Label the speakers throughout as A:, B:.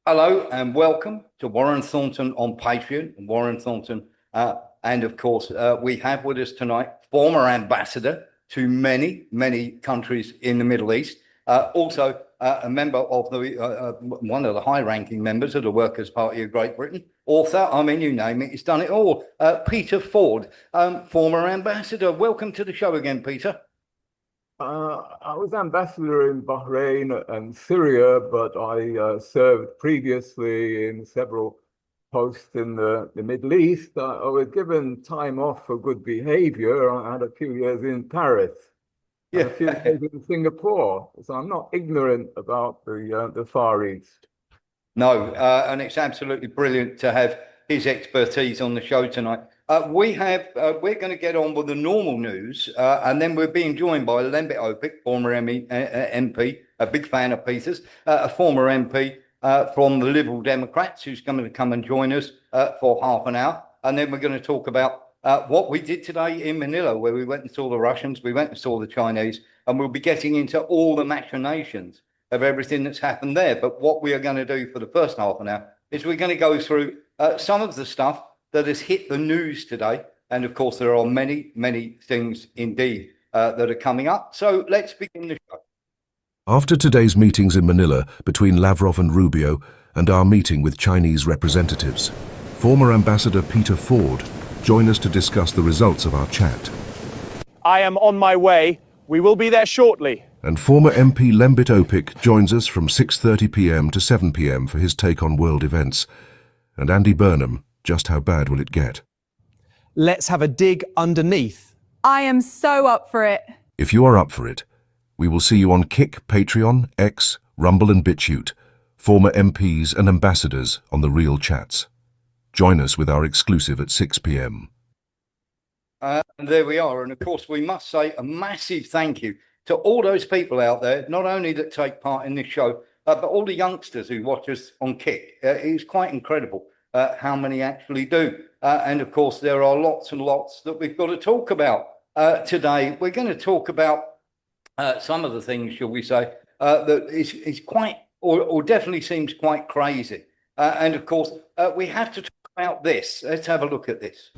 A: Hello and welcome to Warren Thornton on Patreon. Warren Thornton, and of course, we have with us tonight former ambassador to many countries in the Middle East. Also, a member of one of the high-ranking members of the Workers' Party of Great Britain. Author, I mean, you name it, he's done it all. Peter Ford, former ambassador. Welcome to the show again, Peter.
B: I was ambassador in Bahrain and Syria, but I served previously in several posts in the Middle East. I was given time off for good behavior. I had a few years in Paris and a few years in Singapore, so I'm not ignorant about the Far East.
A: No, and it's absolutely brilliant to have his expertise on the show tonight. We're going to get on with the normal news, and then we're being joined by Lembit Öpik, former MP, a big fan of Peter's, a former MP from the Liberal Democrats, who's going to come and join us for half an hour. And then we're going to talk about what we did today in Manila, where we went and saw the Russians, we went and saw the Chinese, and we'll be getting into all the machinations of everything that's happened there. But what we are going to do for the first half an hour is we're going to go through some of the stuff that has hit the news today. And of course, there are many things indeed that are coming up. So let's begin the show.
C: After today's meetings in Manila between Lavrov and Rubio and our meeting with Chinese representatives, former Ambassador Peter Ford joined us to discuss the results of our chat.
D: I am on my way. We will be there shortly.
C: And former MP Lembit Öpik joins us from 6:30 p.m. to 7 p.m. for his take on world events. And Andy Burnham, just how bad will it get?
D: Let's have a dig underneath.
E: I am so up for it.
C: If you are up for it, we will see you on Kick, Patreon, X, Rumble and BitChute, former MPs and ambassadors on the real chats. Join us with our exclusive at 6 p.m.
A: And there we are. And of course, we must say a massive thank you to all those people out there, not only that take part in this show, but all the youngsters who watch us on Kick. It's quite incredible how many actually do. And of course, there are lots and lots that we've got to talk about today. We're going to talk about some of the things, shall we say, that is quite, or definitely seems quite crazy. And of course, we have to talk about this. Let's have a look at this.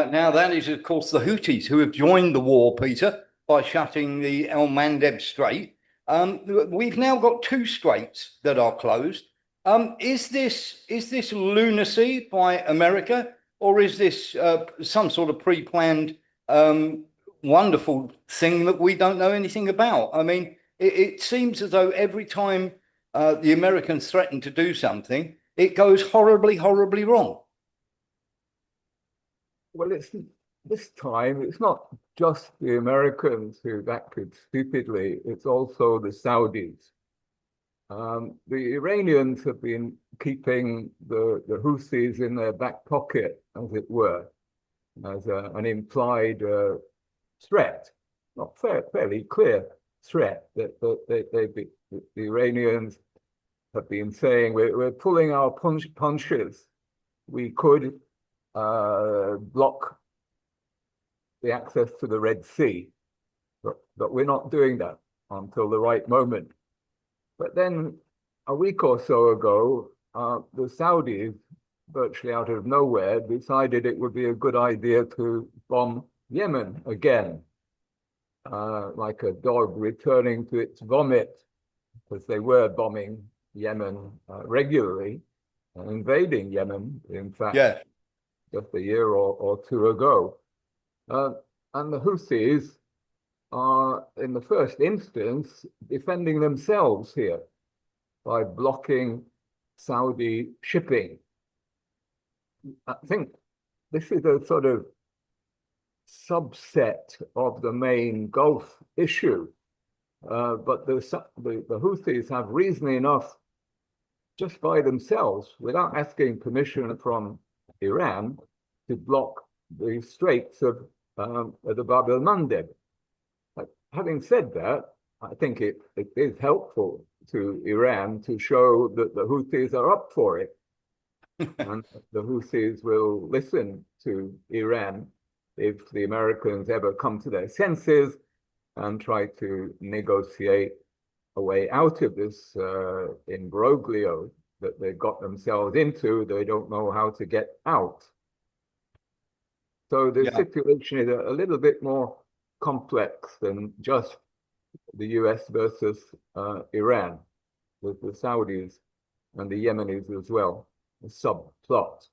A: Now, that is, of course, the Houthis who have joined the war, Peter, by shutting the Mandeb Strait. We've now got two straits that are closed. Is this lunacy by America, or is this some sort of pre-planned wonderful thing that we don't know anything about? I mean, it seems as though every time the Americans threaten to do something, it goes horribly wrong.
B: Well, this time, it's not just the Americans who've acted stupidly, it's also the Saudis. The Iranians have been keeping the Houthis in their back pocket, as it were, as an implied threat, not fairly clear threat that the Iranians have been saying, we're pulling our punches. We could block the access to the Red Sea, but we're not doing that until the right moment. But then a week or so ago, the Saudis, virtually out of nowhere, decided it would be a good idea to bomb Yemen again, like a dog returning to its vomit, because they were bombing Yemen regularly, invading Yemen, in fact.
A: Yeah.
B: Just a year or two ago. And the Houthis are, in the first instance, defending themselves here by blocking Saudi shipping. I think this is a sort of subset of the main Gulf issue. But the Houthis have reason enough, just by themselves, without asking permission from Iran, to block the straits of the Bab el-Mandeb. Having said that, I think it is helpful to Iran to show that the Houthis are up for it. And the Houthis will listen to Iran if the Americans ever come to their senses and try to negotiate a way out of this imbroglio that they got themselves into. They don't know how to get out. So the
A: Yeah.
B: situation is a little bit more complex than just the US versus Iran, with the Saudis and the Yemenis as well, the subplot.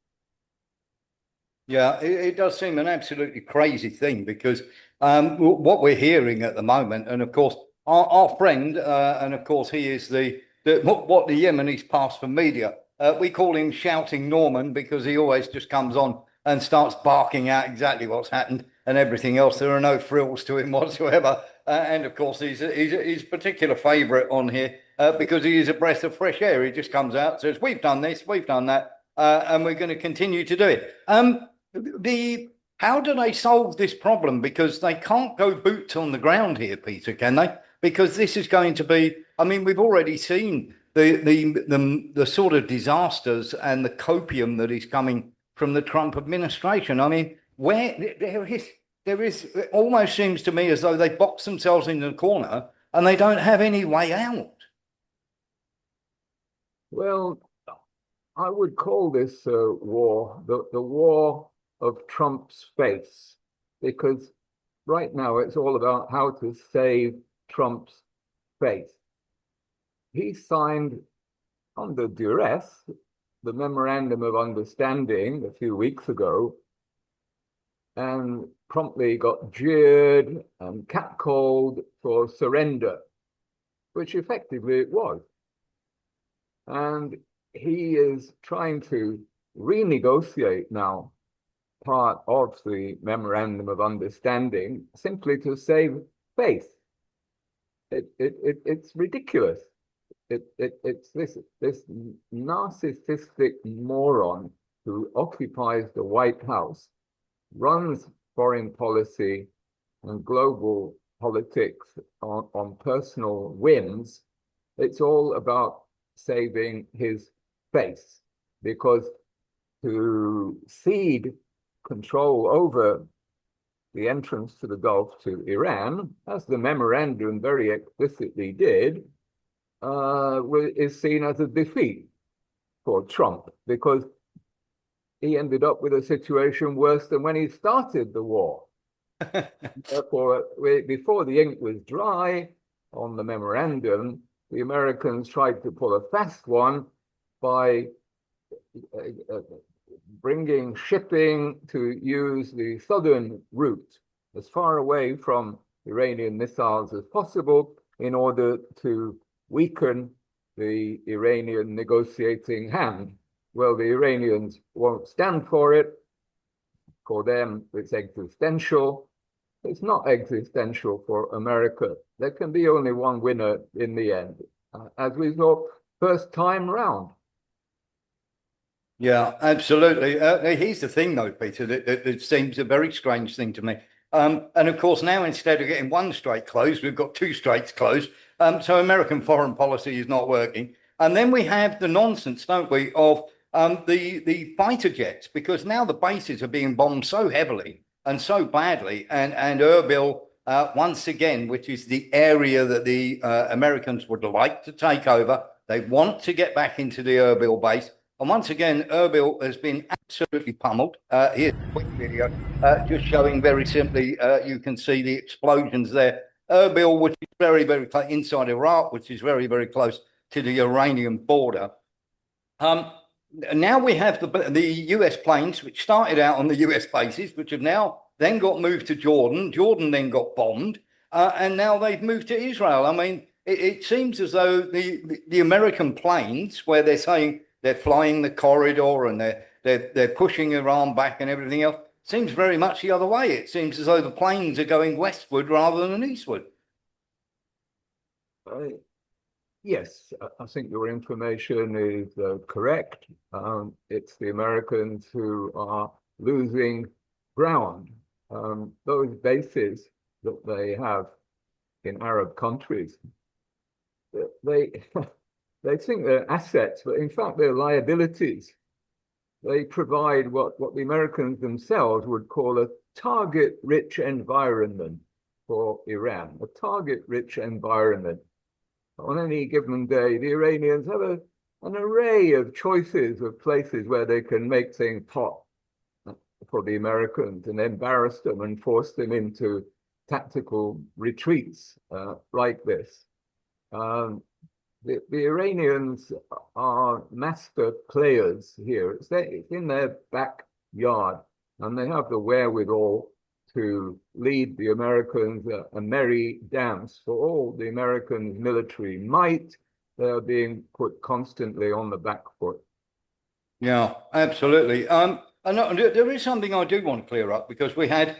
A: Yeah, it does seem an absolutely crazy thing because what we're hearing at the moment, and of course, our friend, and of course, he is what the Yemenis pass for media. We call him Shouting Norman because he always just comes on and starts barking out exactly what's happened and everything else. There are no frills to him whatsoever. And of course, he's a particular favourite on here because he is a breath of fresh air. He just comes out, says, "We've done this, we've done that, and we're going to continue to do it." How do they solve this problem? Because they can't go boots on the ground here, Peter, can they? Because this is going to be, I mean, we've already seen the sort of disasters and the copium that is coming from the Trump administration. I mean, where there is, it almost seems to me as though they box themselves in the corner and they don't have any way out.
B: Well, I would call this war the war of Trump's face, because right now it's all about how to save Trump's face. He signed under duress the memorandum of understanding a few weeks ago and promptly got jeered and catcalled for surrender, which effectively it was. And he is trying to renegotiate now part of the memorandum of understanding simply to save face. It's ridiculous. It's this narcissistic moron who occupies the White House, runs foreign policy and global politics on personal whims. It's all about saving his face, because to cede control over the entrance to the Gulf to Iran, as the memorandum very explicitly did, is seen as a defeat for Trump, because he ended up with a situation worse than when he started the war. Therefore, before the ink was dry on the memorandum, the Americans tried to pull a fast one by bringing shipping to use the southern route as far away from Iranian missiles as possible in order to weaken the Iranian negotiating hand. Well, the Iranians won't stand for it. For them, it's existential. It's not existential for America. There can be only one winner in the end, as we saw first time round.
A: Yeah, absolutely. Here's the thing, though, Peter, that seems a very strange thing to me. And of course, now instead of getting one strait closed, we've got two straits closed. So American foreign policy is not working. And then we have the nonsense, don't we, of the fighter jets, because now the bases are being bombed so heavily and so badly. And Erbil, once again, which is the area that the Americans would like to take over, they want to get back into the Erbil base. And once again, Erbil has been absolutely pummeled. Here's a quick video just showing very simply, you can see the explosions there. Erbil, which is very, very close inside Iraq, which is very, very close to the Iranian border. Now we have the US planes, which started out on the US bases, which have now then got moved to Jordan. Jordan then got bombed, and now they've moved to Israel. I mean, it seems as though the American planes, where they're saying they're flying the corridor and they're pushing Iran back and everything else, seems very much the other way. It seems as though the planes are going westward rather than eastward.
B: Yes, I think your information is correct. It's the Americans who are losing ground. Those bases that they have in Arab countries, they they think they're assets, but in fact they're liabilities. they provide what the Americans themselves would call a target-rich environment for Iran, a target-rich environment. On any given day, the Iranians have an array of choices of places where they can make things hot for the Americans and embarrass them and force them into tactical retreats like this. The Iranians are master players here. It's in their backyard, and they have the wherewithal to lead the Americans a merry dance. For all the American military might, they're being put constantly on the back foot.
A: Yeah, absolutely. And there is something I do want to clear up, because we've had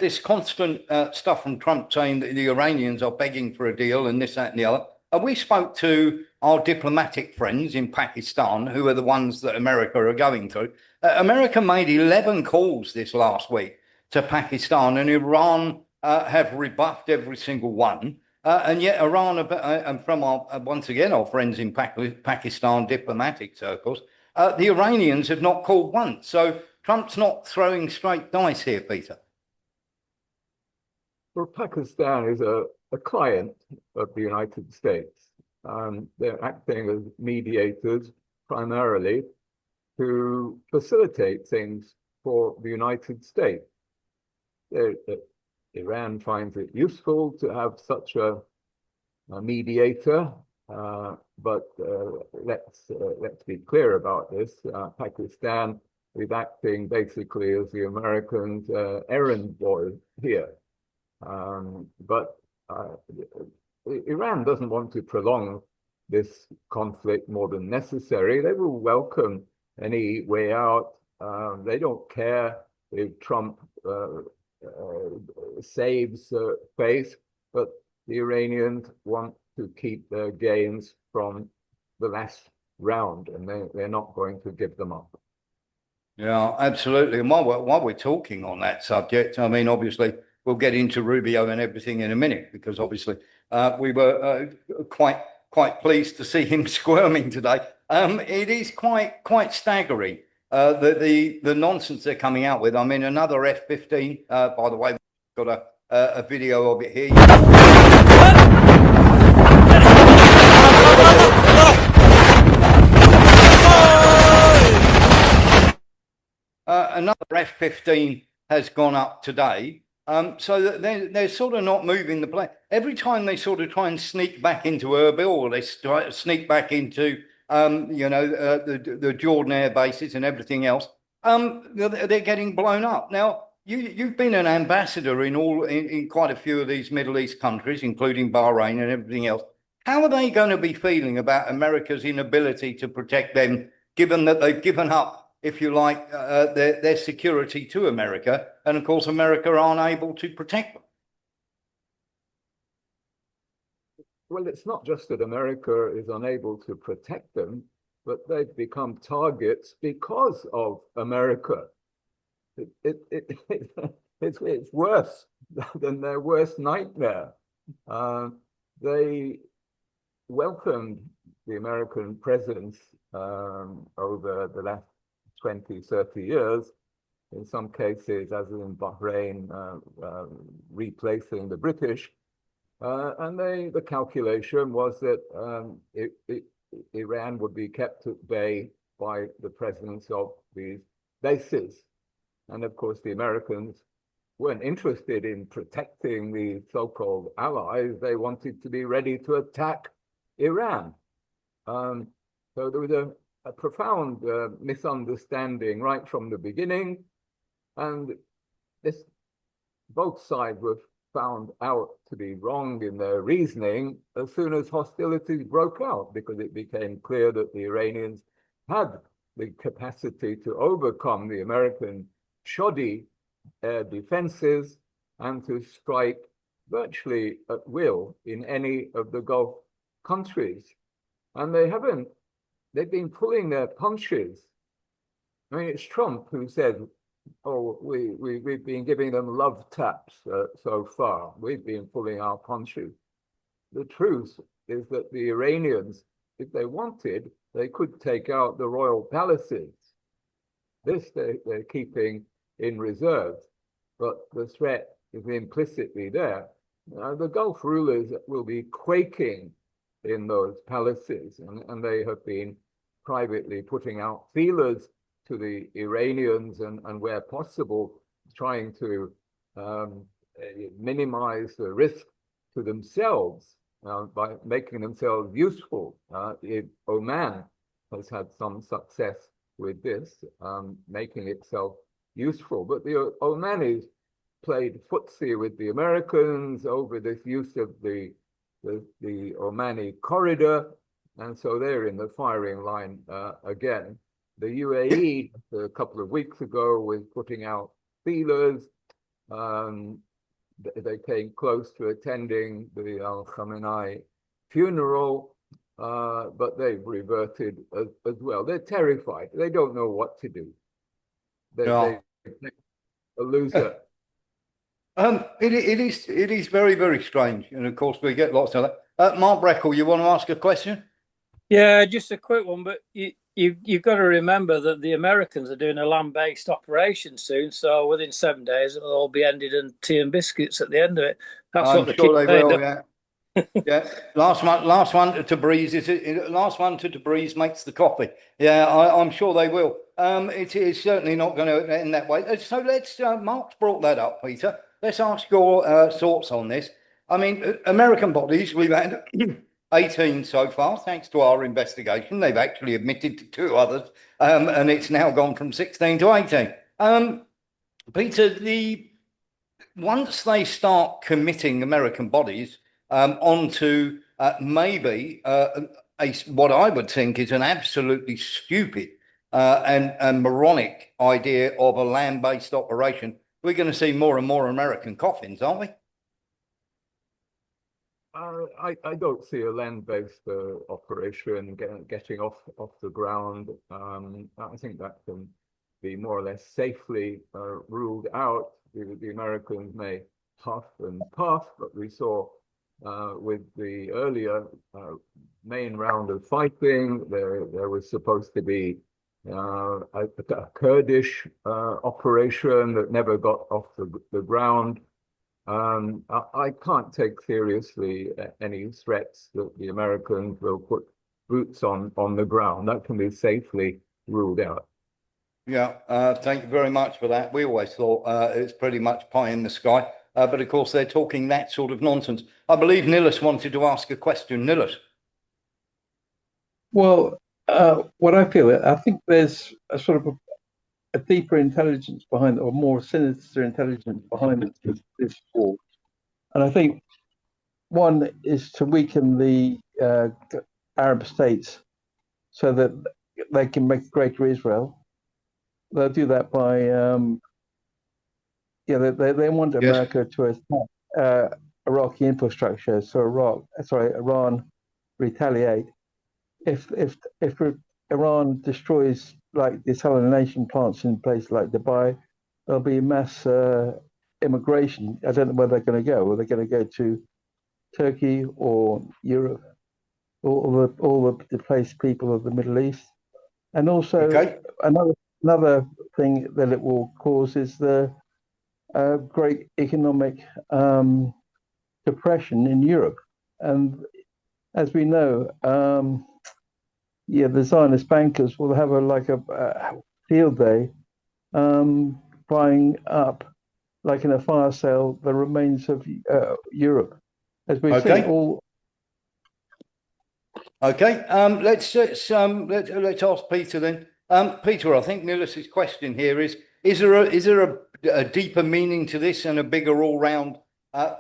A: this constant stuff from Trump saying that the Iranians are begging for a deal and this, that, and the other. And we spoke to our diplomatic friends in Pakistan, who are the ones that America are going through. America made 11 calls this last week to Pakistan, and Iran have rebuffed every single one. And yet Iran, and from once again, our friends in Pakistan diplomatic circles, the Iranians have not called once. So Trump's not throwing straight dice here, Peter.
B: Well, Pakistan is a client of the United States. They're acting as mediators primarily to facilitate things for the United States. Iran finds it useful to have such a mediator, but let's be clear about this. Pakistan is acting basically as the Americans' errand boy here. But Iran doesn't want to prolong this conflict more than necessary. They will welcome any way out. They don't care if Trump saves face, but the Iranians want to keep their gains from the last round, and they're not going to give them up.
A: Yeah, absolutely. And while we're talking on that subject, I mean, obviously, we'll get into Rubio and everything in a minute, because obviously we were quite pleased to see him squirming today. It is quite staggering the nonsense they're coming out with. I mean, another F-15. By the way, we've got a video of it here. Another F-15 has gone up today. So that they're sort of not moving the plane. Every time they sort of try and sneak back into Erbil, or they try to sneak back into the Jordan air bases and everything else, they're getting blown up. Now, you've been an ambassador in quite a few of these Middle East countries, including Bahrain and everything else. How are they going to be feeling about America's inability to protect them, given that they've given up, if you like, their security to America, and of course America aren't able to protect them?
B: Well, it's not just that America is unable to protect them, but they've become targets because of America. It's worse than their worst nightmare. They welcomed the American presence over the last 20, 30 years, in some cases, as in Bahrain, replacing the British. And the calculation was that Iran would be kept at bay by the presence of these bases. And of course, the Americans weren't interested in protecting the so-called allies. They wanted to be ready to attack Iran. So there was a profound misunderstanding right from the beginning. And both sides were found out to be wrong in their reasoning as soon as hostilities broke out, because it became clear that the Iranians had the capacity to overcome the American shoddy air defenses and to strike virtually at will in any of the Gulf countries. And they've been pulling their punches. I mean, it's Trump who said, oh, we've been giving them love taps so far. We've been pulling our punches. The truth is that the Iranians, if they wanted, they could take out the royal palaces. This they're keeping in reserve, but the threat is implicitly there. The Gulf rulers will be quaking in those palaces, and they have been privately putting out feelers to the Iranians and where possible, trying to minimize the risk to themselves by making themselves useful. Oman has had some success with this, making itself useful. But the Omanis played footsie with the Americans over this use of the Omani corridor, and so they're in the firing line again. The UAE, a couple of weeks ago, was putting out feelers. They came close to attending the Al-Khamenei funeral, but they've reverted as well. They're terrified. They don't know what to do. They're a loser.
A: It is very, very strange. And of course, we get lots of that. Mark Breckle, you want to ask a question?
F: Yeah, just a quick one, but you've got to remember that the Americans are doing a land-based operation soon, so within 7 days it'll all be ended in tea and biscuits at the end of it. That's
A: I'm
F: what they
A: sure
F: keep
A: they
F: saying.
A: will, yeah. Yeah, last one to breeze last one to breeze makes the coffee. Yeah, I'm sure they will. It is certainly not going to end that way. So let's. Mark's brought that up, Peter. Let's ask your thoughts on this. I mean, American bodies, we've had 18 so far, thanks to our investigation. They've actually admitted to 2 others, and it's now gone from 16 to 18. Peter, once they start committing American bodies onto maybe what I would think is an absolutely stupid and moronic idea of a land-based operation, we're going to see more and more American coffins, aren't we?
B: I don't see a land-based operation getting off the ground. I think that can be more or less safely ruled out. The Americans may huff and puff, but we saw with the earlier main round of fighting, there was supposed to be a Kurdish operation that never got off the ground. I can't take seriously any threats that the Americans will put boots on the ground. That can be safely ruled out.
A: Yeah, thank you very much for that. We always thought it's pretty much pie in the sky, but of course they're talking that sort of nonsense. I believe Nilis wanted to ask a question. Nilis.
G: Well, what I think there's a sort of a deeper intelligence behind, or more sinister intelligence behind this war. And I think one is to weaken the Arab states so that they can make greater Israel. They'll do that by, they want America to attack Iraqi infrastructure, so Iran retaliate. If Iran destroys like desalination plants in places like Dubai, there'll be mass immigration. I don't know where they're going to go. Are they going to go to Turkey or Europe, or all the displaced people of the Middle East? And also another thing that it will cause is the great economic depression in Europe. And as we know, the Zionist bankers will have a field day, buying up, like in a fire sale, the remains of Europe, as we've seen all.
A: Okay, let's ask Peter then. Peter, I think Nilis's question here is there a deeper meaning to this and a bigger all-round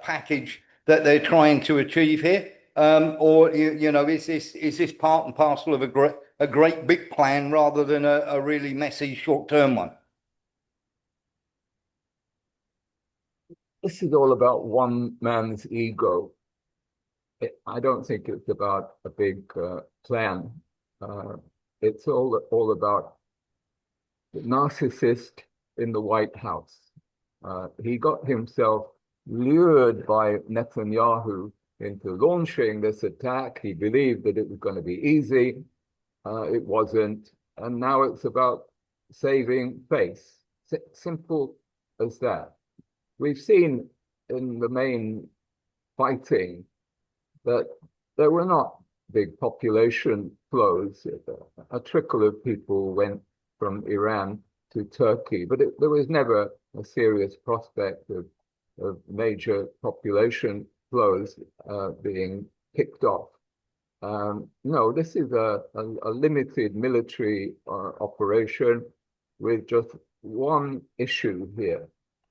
A: package that they're trying to achieve here? Or is this part and parcel of a great big plan rather than a really messy short-term one?
B: This is all about one man's ego. I don't think it's about a big plan. It's all about the narcissist in the White House. He got himself lured by Netanyahu into launching this attack. He believed that it was going to be easy. It wasn't. And now it's about saving face. Simple as that. We've seen in the main fighting that there were not big population flows. A trickle of people went from Iran to Turkey, but there was never a serious prospect of major population flows being kicked off. No, this is a limited military operation with just one issue here,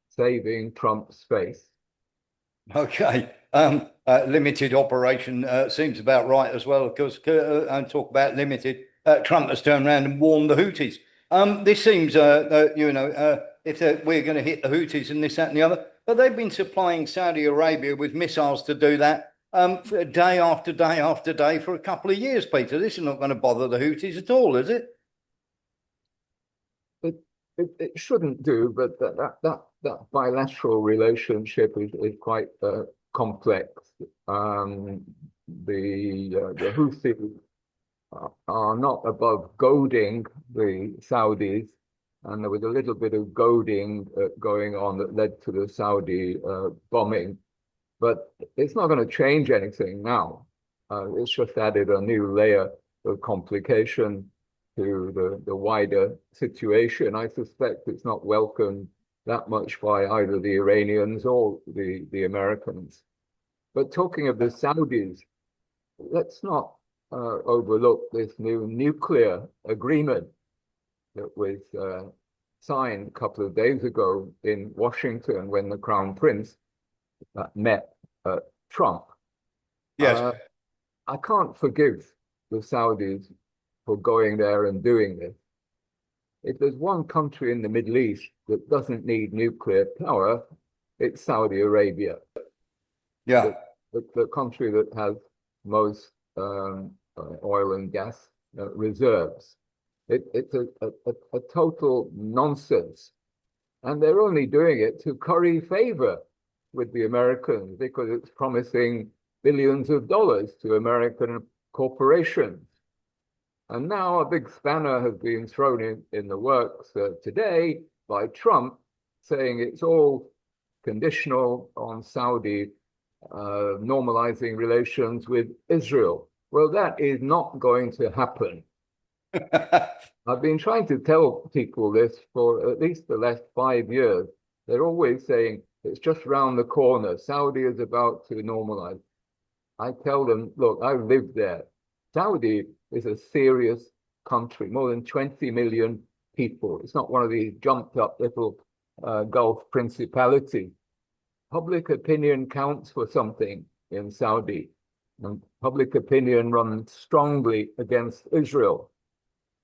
B: saving Trump's face.
A: Okay. Limited operation seems about right as well, of course. And talk about limited. Trump has turned around and warned the Houthis. This seems, if we're going to hit the Houthis and this, that, and the other, but they've been supplying Saudi Arabia with missiles to do that day after day after day for a couple of years, Peter. This is not going to bother the Houthis at all, is it?
B: It shouldn't do, but that bilateral relationship is quite complex. The Houthis are not above goading the Saudis, and there was a little bit of goading going on that led to the Saudi bombing, but it's not going to change anything now. It's just added a new layer of complication to the wider situation. I suspect it's not welcomed that much by either the Iranians or the Americans. But talking of the Saudis, let's not overlook this new nuclear agreement that was signed a couple of days ago in Washington when the Crown Prince met Trump.
A: Yes.
B: I can't forgive the Saudis for going there and doing this. If there's one country in the Middle East that doesn't need nuclear power, it's Saudi Arabia.
A: Yeah.
B: The country that has most oil and gas reserves. It's a total nonsense. And they're only doing it to curry favor with the Americans because it's promising billions of dollars to American corporations. And now a big spanner has been thrown in the works today by Trump, saying it's all conditional on Saudi normalizing relations with Israel. Well, that is not going to happen. I've been trying to tell people this for at least the last 5 years. They're always saying it's just round the corner. Saudi is about to normalize. I tell them, look, I've lived there. Saudi is a serious country, more than 20 million people. It's not one of these jumped up little Gulf principalities. Public opinion counts for something in Saudi, and public opinion runs strongly against Israel.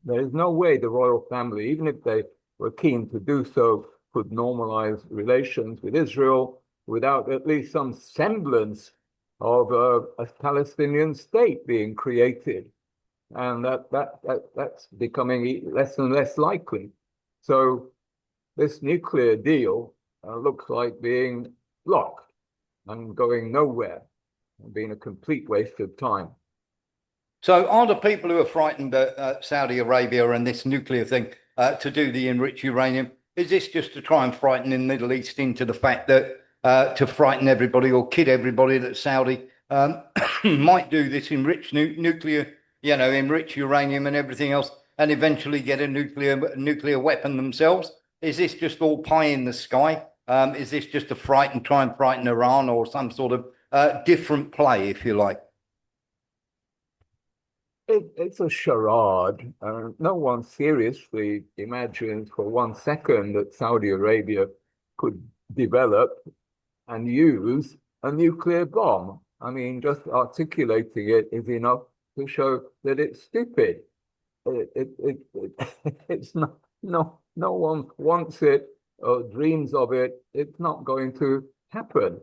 B: There is no way the royal family, even if they were keen to do so, could normalize relations with Israel without at least some semblance of a Palestinian state being created. And that's becoming less and less likely. So this nuclear deal looks like being blocked and going nowhere, and being a complete waste of time.
A: So are the people who are frightened at Saudi Arabia and this nuclear thing to do the enriched uranium, is this just to try and frighten the Middle East into the fact that to frighten everybody or kid everybody that Saudi might do this enriched nuclear, enrich uranium and everything else, and eventually get a nuclear weapon themselves? Is this just all pie in the sky? Is this just to try and frighten Iran, or some sort of different play, if you like?
B: It's a charade. No one seriously imagines for 1 second that Saudi Arabia could develop and use a nuclear bomb. I mean, just articulating it is enough to show that it's stupid. It's not. No one wants it or dreams of it. It's not going to happen.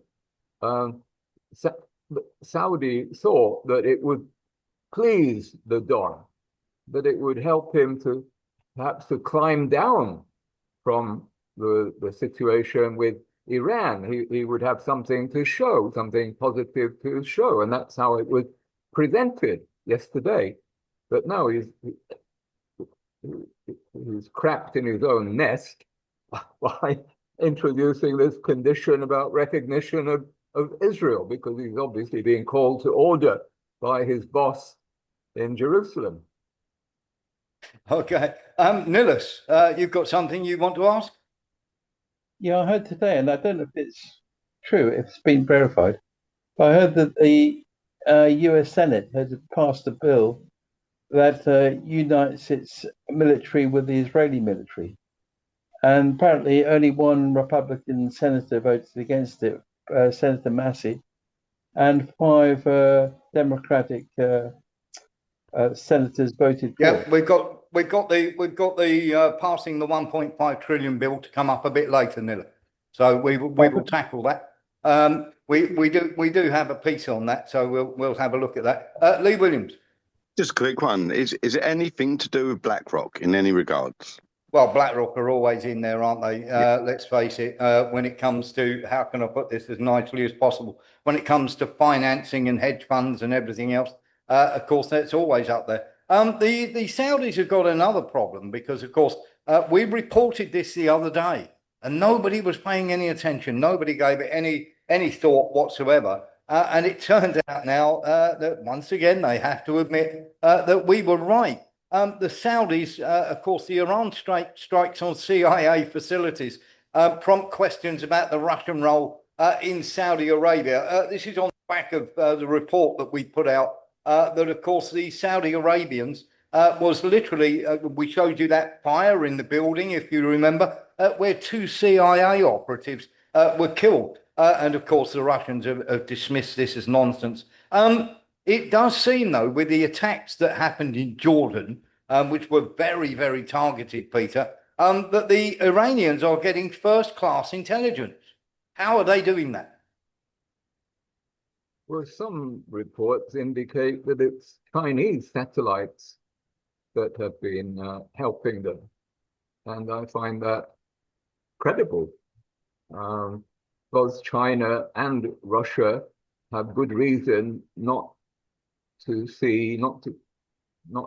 B: Saudi thought that it would please the Don, that it would help him to perhaps to climb down from the situation with Iran. He would have something to show, something positive to show, and that's how it was presented yesterday. But no, who's crapped in his own nest by introducing this condition about recognition of Israel, because he's obviously being called to order by his boss in Jerusalem.
A: Okay. Nilis, you've got something you want to ask?
G: Yeah, I heard today, and I don't know if it's true, if it's been verified, but I heard that the US Senate has passed a bill that unites its military with the Israeli military. And apparently only one Republican senator voted against it, Senator Massey, and 5 Democratic senators voted for
A: Yeah,
G: it.
A: we've got the passing the 1.5 trillion bill to come up a bit later, Nilla. So we will tackle that. We do have a piece on that, so we'll have a look at that. Lee Williams.
H: Just a quick one. Is it anything to do with BlackRock in any regards?
A: Well, BlackRock are always in there, aren't they? Let's face it, when it comes to, how can I put this as nicely as possible? When it comes to financing and hedge funds and everything else, of course, that's always up there. The Saudis have got another problem because, of course, we reported this the other day and nobody was paying any attention. Nobody gave it any thought whatsoever. And it turns out now that once again, they have to admit that we were right. The Saudis, of course, the Iran strikes on CIA facilities prompt questions about the Russian role in Saudi Arabia. This is on the back of the report that we put out that, of course, the Saudi Arabians was literally, we showed you that fire in the building, if you remember, where 2 CIA operatives were killed. And, of course, the Russians have dismissed this as nonsense. It does seem, though, with the attacks that happened in Jordan, which were very, very targeted, Peter, that the Iranians are getting first-class intelligence. How are they doing that?
B: Well, some reports indicate that it's Chinese satellites that have been helping them. And I find that credible. Both China and Russia have good reason not to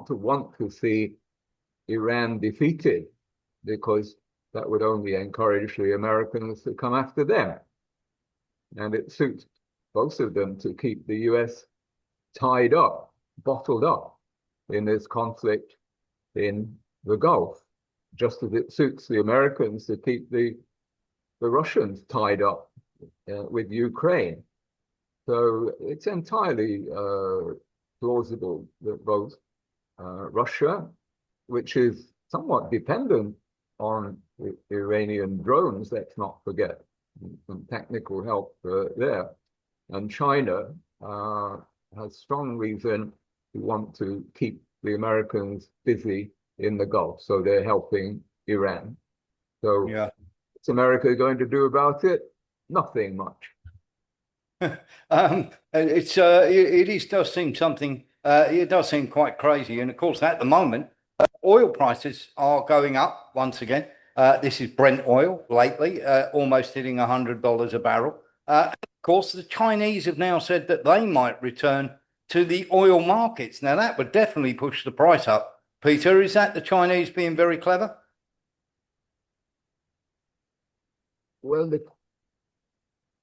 B: want to see Iran defeated, because that would only encourage the Americans to come after them. And it suits both of them to keep the US tied up, bottled up in this conflict in the Gulf, just as it suits the Americans to keep the Russians tied up with Ukraine. So it's entirely plausible that both Russia, which is somewhat dependent on the Iranian drones, let's not forget, some technical help there, and China has strong reason to want to keep the Americans busy in the Gulf, so they're helping Iran. So
A: yeah.
B: What's America going to do about it? Nothing much.
A: Does seem something. It does seem quite crazy, and of course, at the moment, oil prices are going up once again. This is Brent oil lately, almost hitting $100 a barrel. Of course, the Chinese have now said that they might return to the oil markets. Now, that would definitely push the price up. Peter, is that the Chinese being very clever?
B: Well, the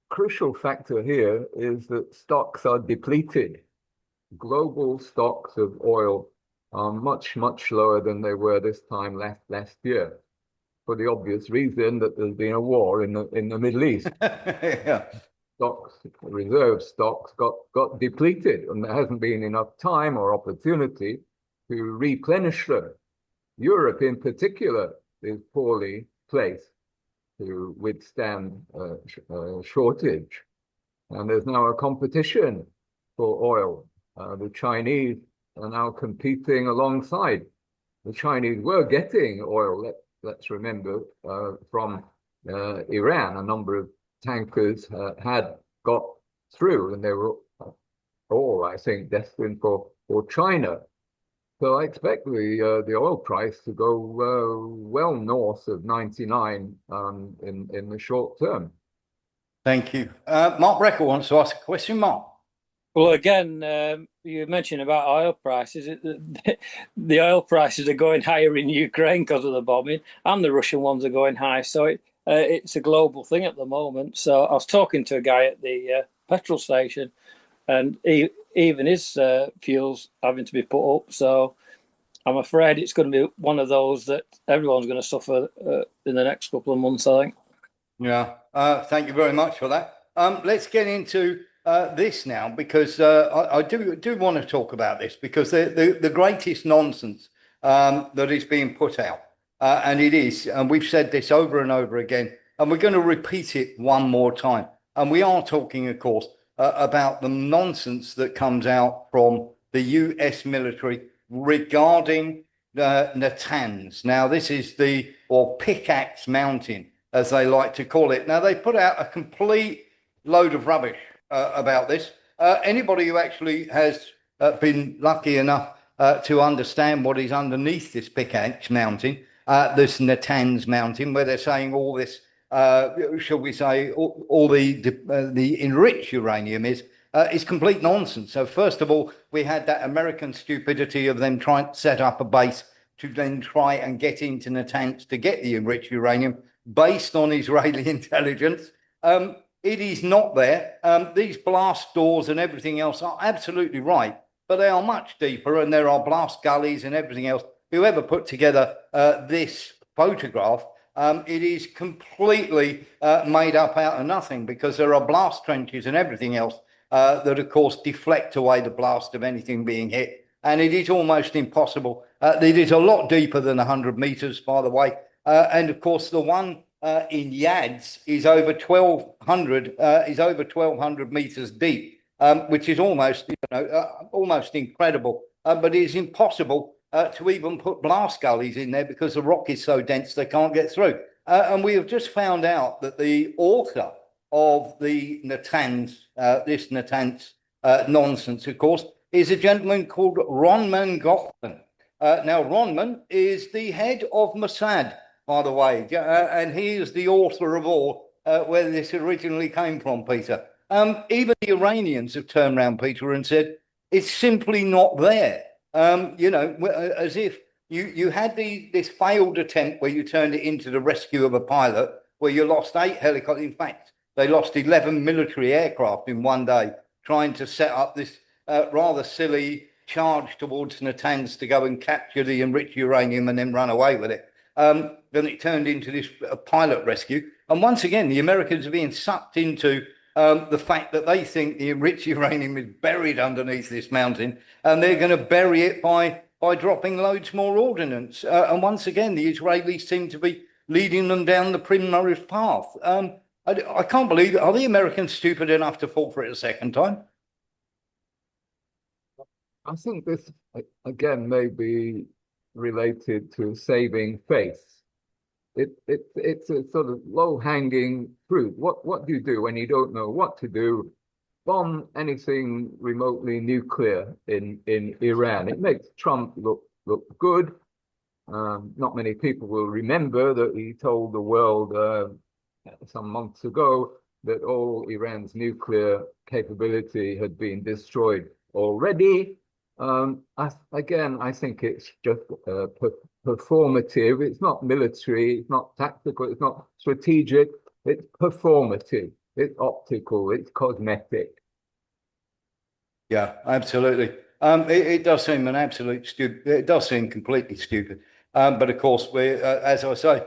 B: crucial factor here is that stocks are depleted. Global stocks of oil are much, much lower than they were this time last year, for the obvious reason that there's been a war in the Middle East.
A: Yeah.
B: Reserve stocks got depleted, and there hasn't been enough time or opportunity to replenish them. Europe, in particular, is poorly placed to withstand shortage, and there's now a competition for oil. The Chinese are now competing alongside. The Chinese were getting oil, let's remember, from Iran. A number of tankers had got through, and they were all, I think, destined for China. So I expect the oil price to go well north of 99 in the short term.
A: Thank you. Mark Brecker wants to ask a question. Mark.
F: Well, again, you mentioned about oil prices. The oil prices are going higher in Ukraine because of the bombing, and the Russian ones are going high. So it's a global thing at the moment. So I was talking to a guy at the petrol station, and even his fuel's having to be put up. So I'm afraid it's going to be one of those that everyone's going to suffer in the next couple of months, I think.
A: Yeah, thank you very much for that. Let's get into this now, because I do want to talk about this, because the greatest nonsense that is being put out, and it is, and we've said this over and over again, and we're going to repeat it one more time. And we are talking, of course, about the nonsense that comes out from the US military regarding Natanz. Now, this is or Pickaxe Mountain, as they like to call it. Now, they put out a complete load of rubbish about this. Anybody who actually has been lucky enough to understand what is underneath this Pickaxe Mountain, this Natanz Mountain, where they're saying all this, shall we say, all the enriched uranium is complete nonsense. So first of all, we had that American stupidity of them trying to set up a base to then try and get into Natanz to get the enriched uranium based on Israeli intelligence. It is not there. These blast doors and everything else are absolutely right, but they are much deeper, and there are blast gullies and everything else. Whoever put together this photograph, it is completely made up out of nothing, because there are blast trenches and everything else that, of course, deflect away the blast of anything being hit. And it is almost impossible. It is a lot deeper than 100 meters, by the way. And of course, the one in Yads is over 1,200 meters deep, which is almost, almost incredible. But it is impossible to even put blast gullies in there, because the rock is so dense they can't get through. And we have just found out that the author of the Natanz, this Natanz nonsense, of course, is a gentleman called Ronman Goffman. Now, Ronman is the head of Mossad, by the way, and he is the author of all where this originally came from, Peter. Even the Iranians have turned around, Peter, and said it's simply not there. As if you had this failed attempt where you turned it into the rescue of a pilot, where you lost 8 helicopters. In fact, they lost 11 military aircraft in one day trying to set up this rather silly charge towards Natanz to go and capture the enriched uranium and then run away with it. Then it turned into this pilot rescue. And once again, the Americans are being sucked into the fact that they think the enriched uranium is buried underneath this mountain, and they're going to bury it by dropping loads more ordnance. And once again, the Israelis seem to be leading them down the primrose path. I can't believe it. Are the Americans stupid enough to fall for it a second time?
B: I think this, again, may be related to saving face. It's a sort of low-hanging fruit. What do you do when you don't know what to do? Bomb anything remotely nuclear in Iran. It makes Trump look good. Not many people will remember that he told the world some months ago that all Iran's nuclear capability had been destroyed already. I think it's just performative. It's not military, it's not tactical, it's not strategic, it's performative, it's optical, it's cosmetic.
A: Yeah, absolutely. It does seem an absolute stupid. It does seem completely stupid. But of course, as I say,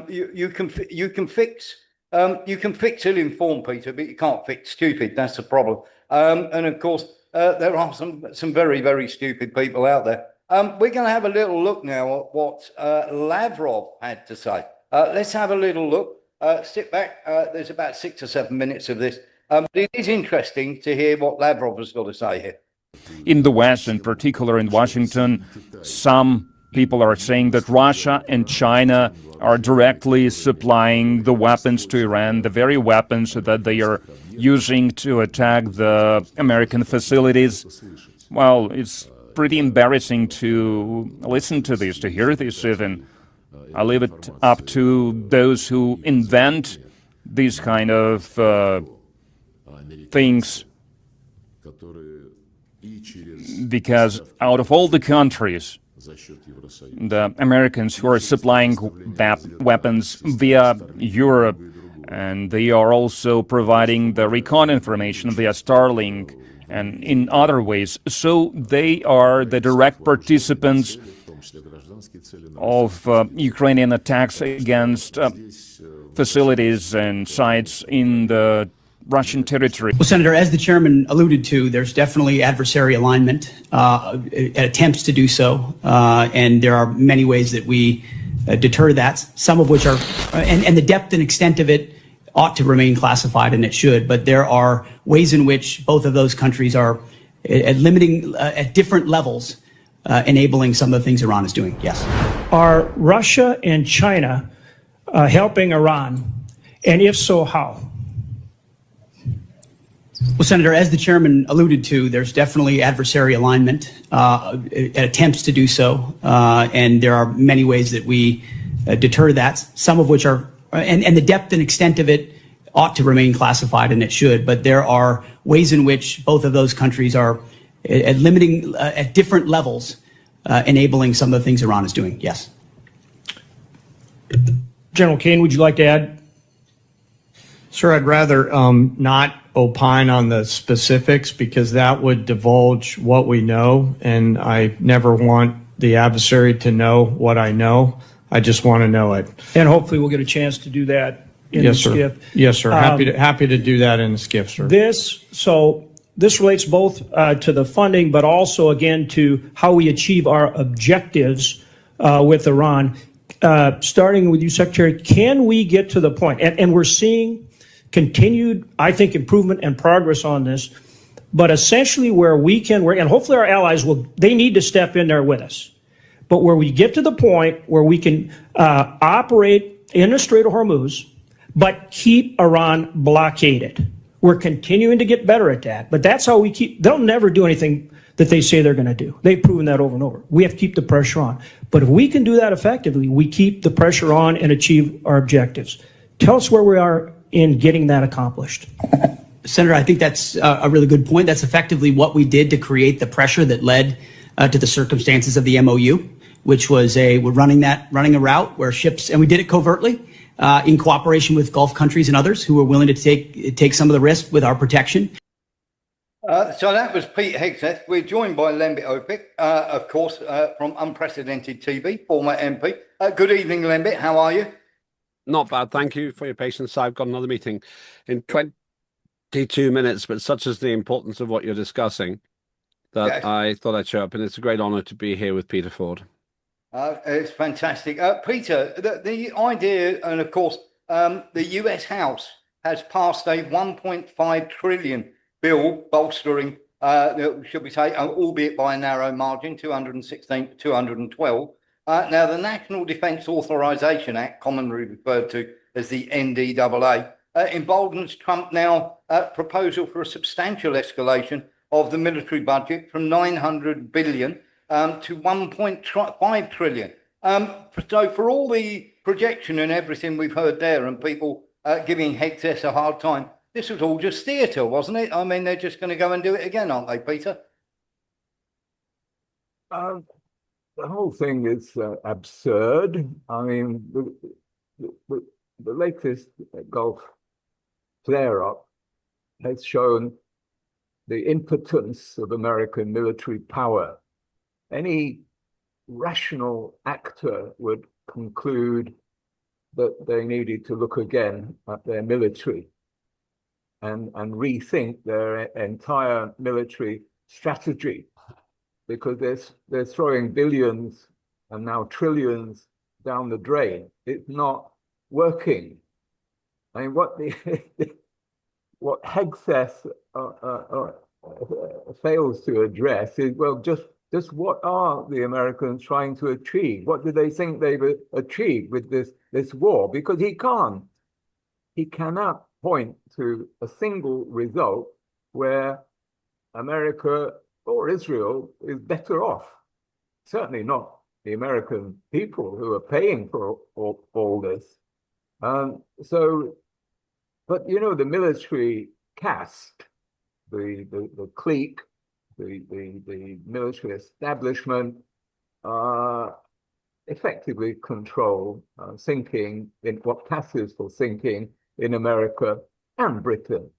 A: you can fix ill-informed, Peter, but you can't fix stupid. That's the problem. And of course, there are some very, very stupid people out there. We're going to have a little look now at what Lavrov had to say. Let's have a little look. Sit back. There's about 6 or 7 minutes of this. But it is interesting to hear what Lavrov has got to say here.
I: In the West, in particular in Washington, some people are saying that Russia and China are directly supplying the weapons to Iran, the very weapons that they are using to attack the American facilities. Well, it's pretty embarrassing to listen to this, to hear this even. I leave it up to those who invent these kind of things because out of all the countries, the Americans who are supplying weapons via Europe, and they are also providing the recon information via Starlink and in other ways. So they are the direct participants of Ukrainian attacks against facilities and sites in the Russian territory.
J: Well, Senator, as the chairman alluded to, there's definitely adversary alignment, attempts to do so, and there are many ways that we deter that, some of which are, and the depth and extent of it ought to remain classified, and it should, but there are ways in which both of those countries are limiting at different levels, enabling some of the things Iran is doing. Yes.
K: Are Russia and China helping Iran? And if so, how?
J: Well, Senator, as the chairman alluded to, there's definitely adversary alignment, attempts to do so, and there are many ways that we deter that, some of which are, and the depth and extent of it ought to remain classified, and it should, but there are ways in which both of those countries are limiting at different levels, enabling some of the things Iran is doing. Yes.
K: General Kane, would you like to add?
L: Sir, I'd rather not opine on the specifics because that would divulge what we know, and I never want the adversary to know what I know. I just want to know it.
K: And hopefully we'll get a chance to do that in the SCIF.
L: Yes, sir. Happy to do that in the SCIF, sir.
K: This relates both to the funding, but also, again, to how we achieve our objectives with Iran. Starting with you, Secretary, can we get to the point, and we're seeing continued, I think, improvement and progress on this, but essentially where we can work, and hopefully our allies they need to step in there with us, but where we get to the point where we can operate in the Strait of Hormuz, but keep Iran blockaded. We're continuing to get better at that, but that's how we they'll never do anything that they say they're going to do. They've proven that over and over. We have to keep the pressure on. But if we can do that effectively, we keep the pressure on and achieve our objectives. Tell us where we are in getting that accomplished.
J: Senator, I think that's a really good point. That's effectively what we did to create the pressure that led to the circumstances of the MOU, which was we're running a route where ships, and we did it covertly in cooperation with Gulf countries and others who were willing to take some of the risk with our protection.
A: So that was Pete Hegseth. We're joined by Lembit Öpik, of course, from Unprecedented TV, former MP. Good evening, Lembit. How are you?
M: Not bad. Thank you for your patience. I've got another meeting in 22 minutes, but such is the importance of what you're discussing that yes, I thought I'd show up, and it's a great honor to be here with Peter Ford.
A: It's fantastic. Peter, the idea, and of course, the US House has passed a 1.5 trillion bill bolstering, should we say, albeit by a narrow margin, 216 to 212. Now, the National Defence Authorization Act, commonly referred to as the NDAA, emboldens Trump now proposal for a substantial escalation of the military budget from 900 billion to 1.5 trillion. So for all the projection and everything we've heard there and people giving Hegseth a hard time, this was all just theatre, wasn't it? I mean, they're just going to go and do it again, aren't they, Peter?
B: The whole thing is absurd. I mean, the latest Gulf flare-up has shown the impotence of American military power. Any rational actor would conclude that they needed to look again at their military and rethink their entire military strategy, because they're throwing billions and now trillions down the drain. It's not working. I mean, what Hegseth fails to address is, well, just what are the Americans trying to achieve? What do they think they've achieved with this war? Because he cannot point to a single result where America or Israel is better off. Certainly not the American people who are paying for all this. But you know, the military caste, the clique, the military establishment effectively control thinking in what passes for thinking in America and Britain.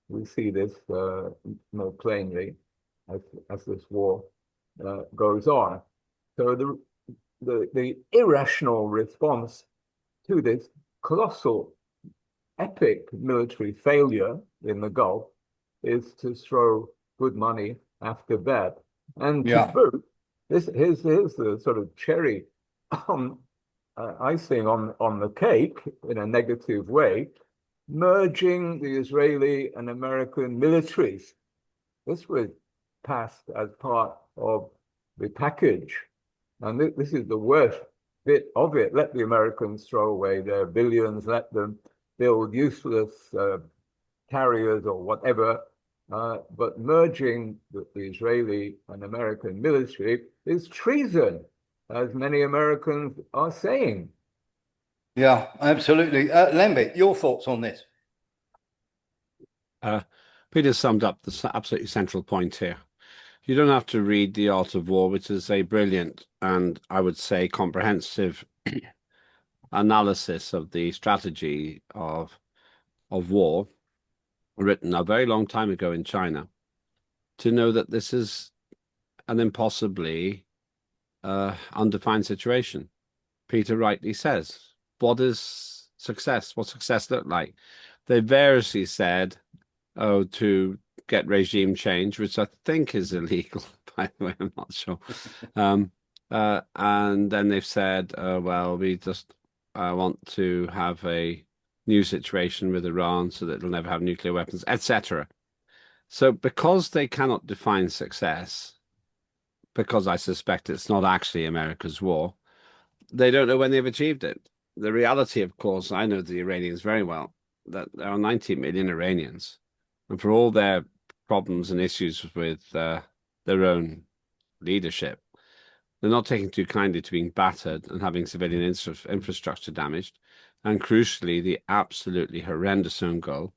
B: We see this more plainly as this war goes on. So the irrational response to this colossal, epic military failure in the Gulf is to throw good money after bad. And to boot, here's the sort of cherry icing on the cake in a negative way, merging the Israeli and American militaries. This was passed as part of the package. And this is the worst bit of it. Let the Americans throw away their billions, let them build useless carriers or whatever. But merging the Israeli and American military is treason, as many Americans are saying.
A: Yeah, absolutely. Lembit, your thoughts on this?
M: Peter summed up the absolutely central point here. You don't have to read The Art of War, which is a brilliant and I would say comprehensive analysis of the strategy of war, written a very long time ago in China, to know that this is an impossibly undefined situation. Peter rightly says, what is success? What success look like? They variously said, to get regime change, which I think is illegal, by the way, I'm not sure. And then they've said, well, we just want to have a new situation with Iran so that it'll never have nuclear weapons, etc. So because they cannot define success, because I suspect it's not actually America's war, they don't know when they've achieved it. The reality, of course, I know the Iranians very well, that there are 90 million Iranians. And for all their problems and issues with their own leadership, they're not taking too kindly to being battered and having civilian infrastructure damaged. And crucially, the absolutely horrendous own goal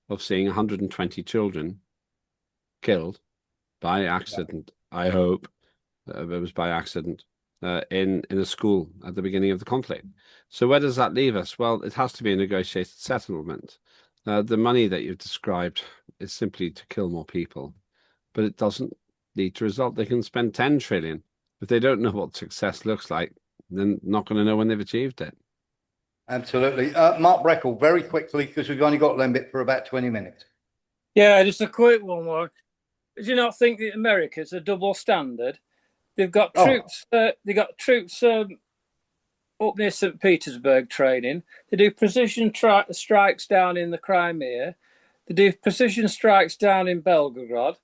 M: of seeing 120 children killed by accident, I hope, it was by accident, in a school at the beginning of the conflict. So where does that leave us? Well, it has to be a negotiated settlement. The money that you've described is simply to kill more people, but it doesn't lead to result. They can spend 10 trillion. If they don't know what success looks like, then not going to know when they've achieved it.
A: Absolutely. Mark Breckle, very quickly, because we've only got Lembit for about 20 minutes.
F: Yeah, just a quick one more. Do you not think that America's a double standard? They've got troops. Up near St. Petersburg training. They do precision strikes down in the Crimea. They do precision strikes down in Belgorod.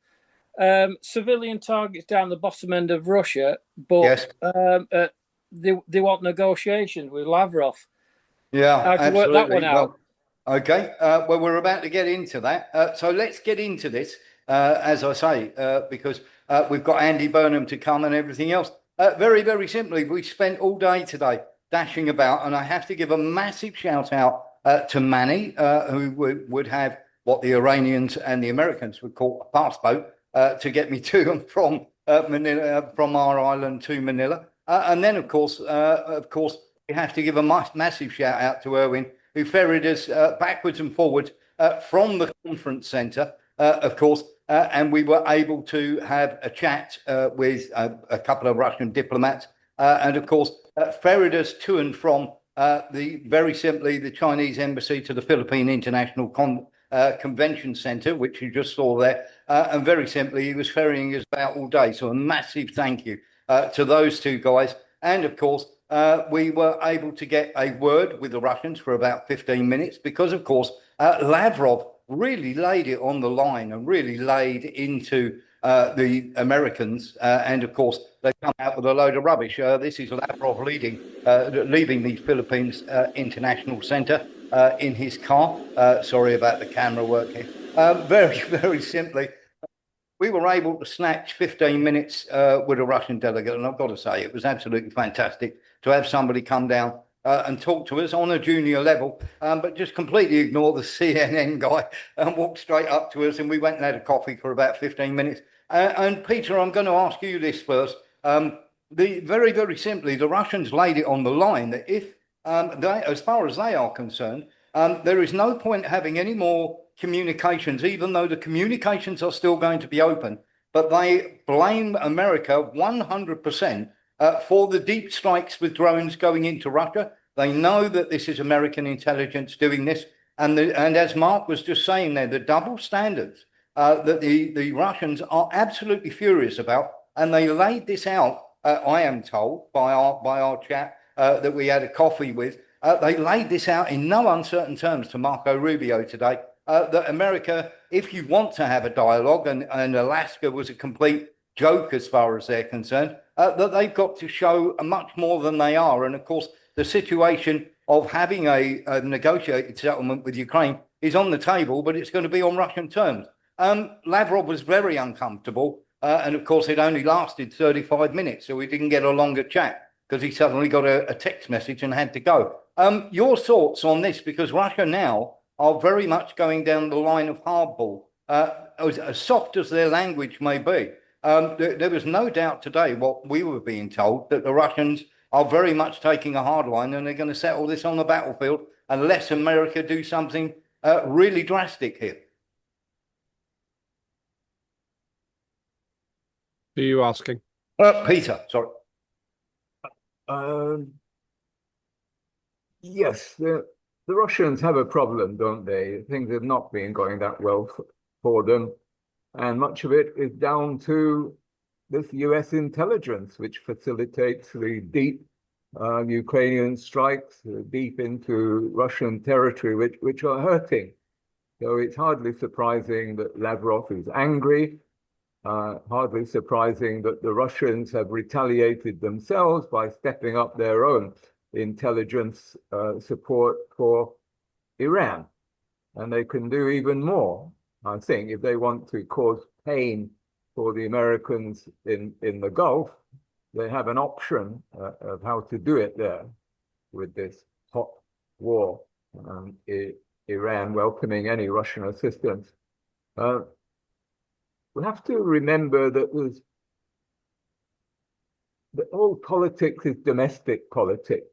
F: Civilian targets down the bottom end of Russia. But they want negotiations with Lavrov.
A: Yeah,
F: how can
A: absolutely.
F: Work that one out?
A: Well, okay. Well, we're about to get into that. So let's get into this, as I say, because we've got Andy Burnham to come and everything else. Very, very simply, we spent all day today dashing about, and I have to give a massive shout out to Manny, who would have what the Iranians and the Americans would call a pass boat to get me to and from Manila, from our island to Manila. And then, of course, we have to give a massive shout out to Erwin, who ferried us backwards and forwards from the conference centre, of course, and we were able to have a chat with a couple of Russian diplomats, and of course, ferried us to and from very simply the Chinese embassy to the Philippine International Convention Centre, which you just saw there, and very simply, he was ferrying us about all day. So a massive thank you to those two guys, and of course, we were able to get a word with the Russians for about 15 minutes because, of course, Lavrov really laid it on the line and really laid into the Americans. And, of course, they come out with a load of rubbish. This is Lavrov leaving the Philippines International Centre in his car. Sorry about the camera work here. Very, very simply, we were able to snatch 15 minutes with a Russian delegate, and I've got to say, it was absolutely fantastic to have somebody come down and talk to us on a junior level, but just completely ignore the CNN guy and walk straight up to us, and we went and had a coffee for about 15 minutes. And Peter, I'm going to ask you this first. Very, very simply, the Russians laid it on the line that if as far as they are concerned, there is no point having any more communications, even though the communications are still going to be open. But they blame America 100% for the deep strikes with drones going into Russia. They know that this is American intelligence doing this. And as Mark was just saying there, the double standards that the Russians are absolutely furious about. And they laid this out, I am told, by our chap that we had a coffee with. They laid this out in no uncertain terms to Marco Rubio today, that America, if you want to have a dialogue, and Alaska was a complete joke as far as they're concerned, that they've got to show much more than they are. And of course, the situation of having a negotiated settlement with Ukraine is on the table, but it's going to be on Russian terms. Lavrov was very uncomfortable. And of course, it only lasted 35 minutes, so we didn't get a longer chat because he suddenly got a text message and had to go. Your thoughts on this, because Russia now are very much going down the line of hardball, as soft as their language may be. There was no doubt today what we were being told, that the Russians are very much taking a hard line and they're going to settle this on the battlefield unless America do something really drastic here.
M: Who are you asking?
A: Peter, sorry.
B: Yes, the Russians have a problem, don't they? Things have not been going that well for them. And much of it is down to this US intelligence, which facilitates the deep Ukrainian strikes deep into Russian territory, which are hurting. So it's hardly surprising that Lavrov is angry. Hardly surprising that the Russians have retaliated themselves by stepping up their own intelligence support for Iran. And they can do even more, I think, if they want to cause pain for the Americans in the Gulf. They have an option of how to do it there with this hot war, Iran welcoming any Russian assistance. We have to remember that the whole politics is domestic politics.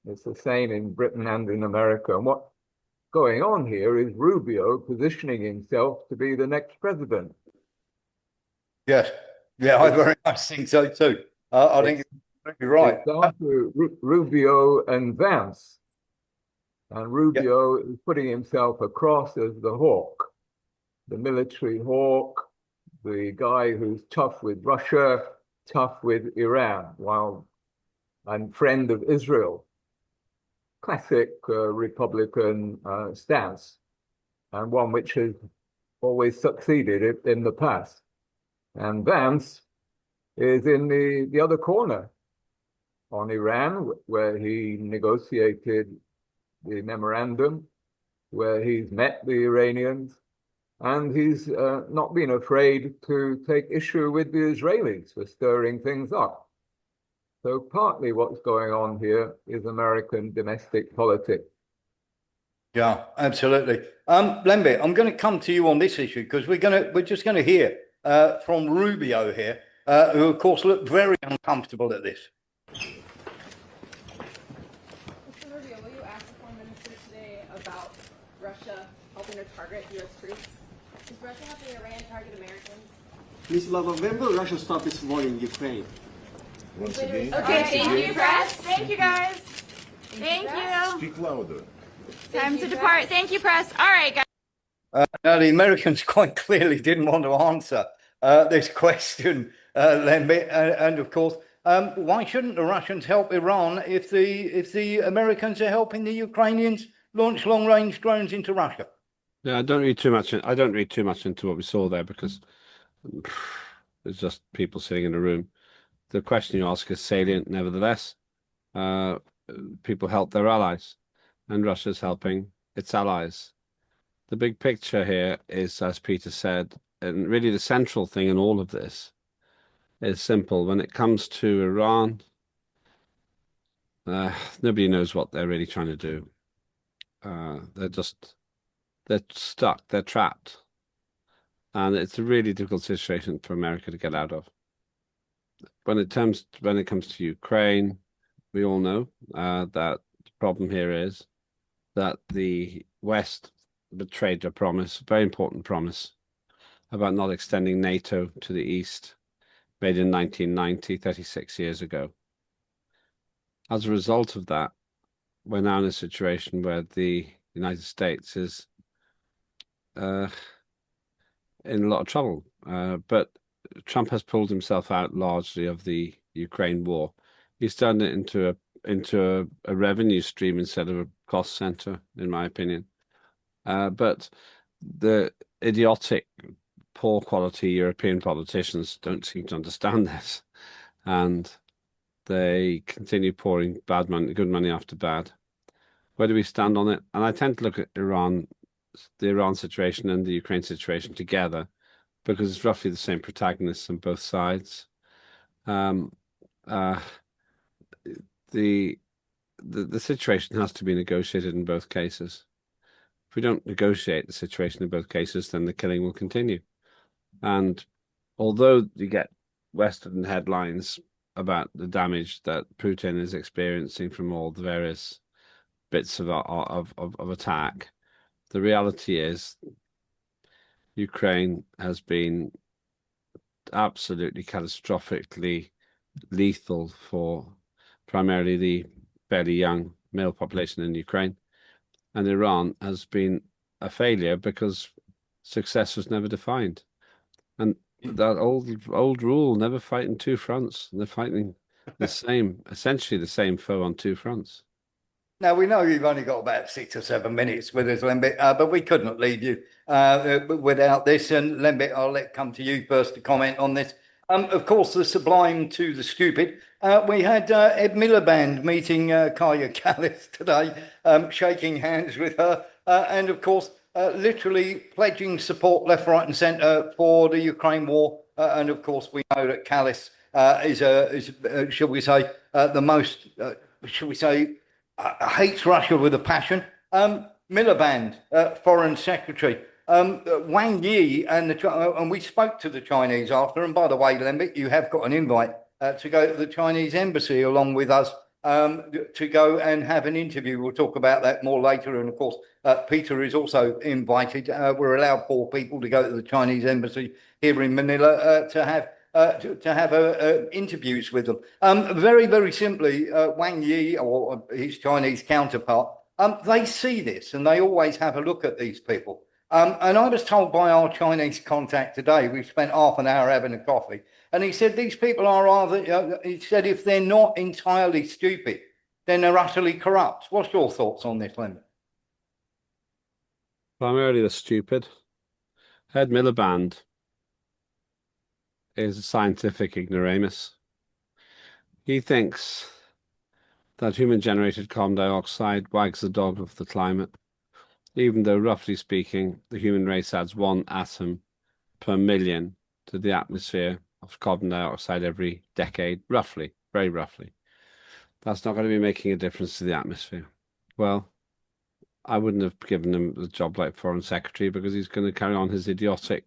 B: It's the same in Britain and in America. And what's going on here is Rubio positioning himself to be the next president.
A: Yes. Yeah, I very much think so too. I think you're right.
B: It's down to Rubio and Vance. And Rubio is putting himself across as the hawk, the military hawk, the guy who's tough with Russia, tough with Iran, and friend of Israel. Classic Republican stance, and one which has always succeeded in the past. And Vance is in the other corner on Iran, where he negotiated the memorandum, where he's met the Iranians, and he's not been afraid to take issue with the Israelis for stirring things up. So partly what's going on here is American domestic politics.
A: Yeah, absolutely. Lembit, I'm going to come to you on this issue because we're just going to hear from Rubio here, who of course looked very uncomfortable at this.
E: Mr. Rubio, will you ask the Foreign Minister today about Russia helping to target U.S. troops? Is Russia helping Iran target Americans?
N: Ms. Lava, when will Russia stop its war in Ukraine?
O: Once again. Okay, thank you, press. Thank you, guys. Thank you.
C: Speak louder.
O: Time to depart. Thank you, press. All right, guys.
A: Now, the Americans quite clearly didn't want to answer this question, Lembit, and of course, why shouldn't the Russians help Iran if the Americans are helping the Ukrainians launch long-range drones into Russia?
M: Yeah, I don't read too much into what we saw there because it's just people sitting in a room. The question you ask is salient, nevertheless. People help their allies, and Russia's helping its allies. The big picture here is, as Peter said, and really the central thing in all of this is simple. When it comes to Iran, nobody knows what they're really trying to do. They're stuck, they're trapped. And it's a really difficult situation for America to get out of. When it comes to Ukraine, we all know that the problem here is that the West betrayed a promise, a very important promise, about not extending NATO to the east, made in 1990, 36 years ago. As a result of that, we're now in a situation where the United States is in a lot of trouble. But Trump has pulled himself out largely of the Ukraine war. He's turned it into a revenue stream instead of a cost center, in my opinion. But the idiotic, poor quality European politicians don't seem to understand this, and they continue pouring bad money, good money after bad. Where do we stand on it? And I tend to look at Iran, the Iran situation and the Ukraine situation together, because it's roughly the same protagonists on both sides. The situation has to be negotiated in both cases. If we don't negotiate the situation in both cases, then the killing will continue. And although you get Western headlines about the damage that Putin is experiencing from all the various bits of attack, the reality is Ukraine has been absolutely catastrophically lethal for primarily the fairly young male population in Ukraine. And Iran has been a failure because success was never defined. And that old rule, never fight in two fronts. They're fighting essentially the same foe on two fronts.
A: Now, we know you've only got about 6 or 7 minutes with us, Lembit, but we couldn't leave you without this. And Lembit, I'll come to you first to comment on this. Of course, the sublime to the stupid. We had Ed Miliband meeting Kaya Kallis today, shaking hands with her, and of course, literally pledging support left, right, and centre for the Ukraine war. And of course, we know that Kallis is shall we say, the most, shall we say, hates Russia with a passion. Miliband, Foreign Secretary. Wang Yi and we spoke to the Chinese after. And by the way, Lembit, you have got an invite to go to the Chinese embassy along with us to go and have an interview. We'll talk about that more later. And of course, Peter is also invited. We're allowed 4 people to go to the Chinese embassy here in Manila to have interviews with them. Very, very simply, Wang Yi or his Chinese counterpart, they see this and they always have a look at these people. And I was told by our Chinese contact today, we spent half an hour having a coffee, and he said these people are rather, he said if they're not entirely stupid, then they're utterly corrupt. What's your thoughts on this, Lembit?
M: Primarily the stupid. Ed Miliband is a scientific ignoramus. He thinks that human-generated carbon dioxide wags the dog of the climate, even though, roughly speaking, the human race adds 1 atom per million to the atmosphere of carbon dioxide every decade, roughly, very roughly. That's not going to be making a difference to the atmosphere. Well, I wouldn't have given him the job like Foreign Secretary because he's going to carry on his idiotic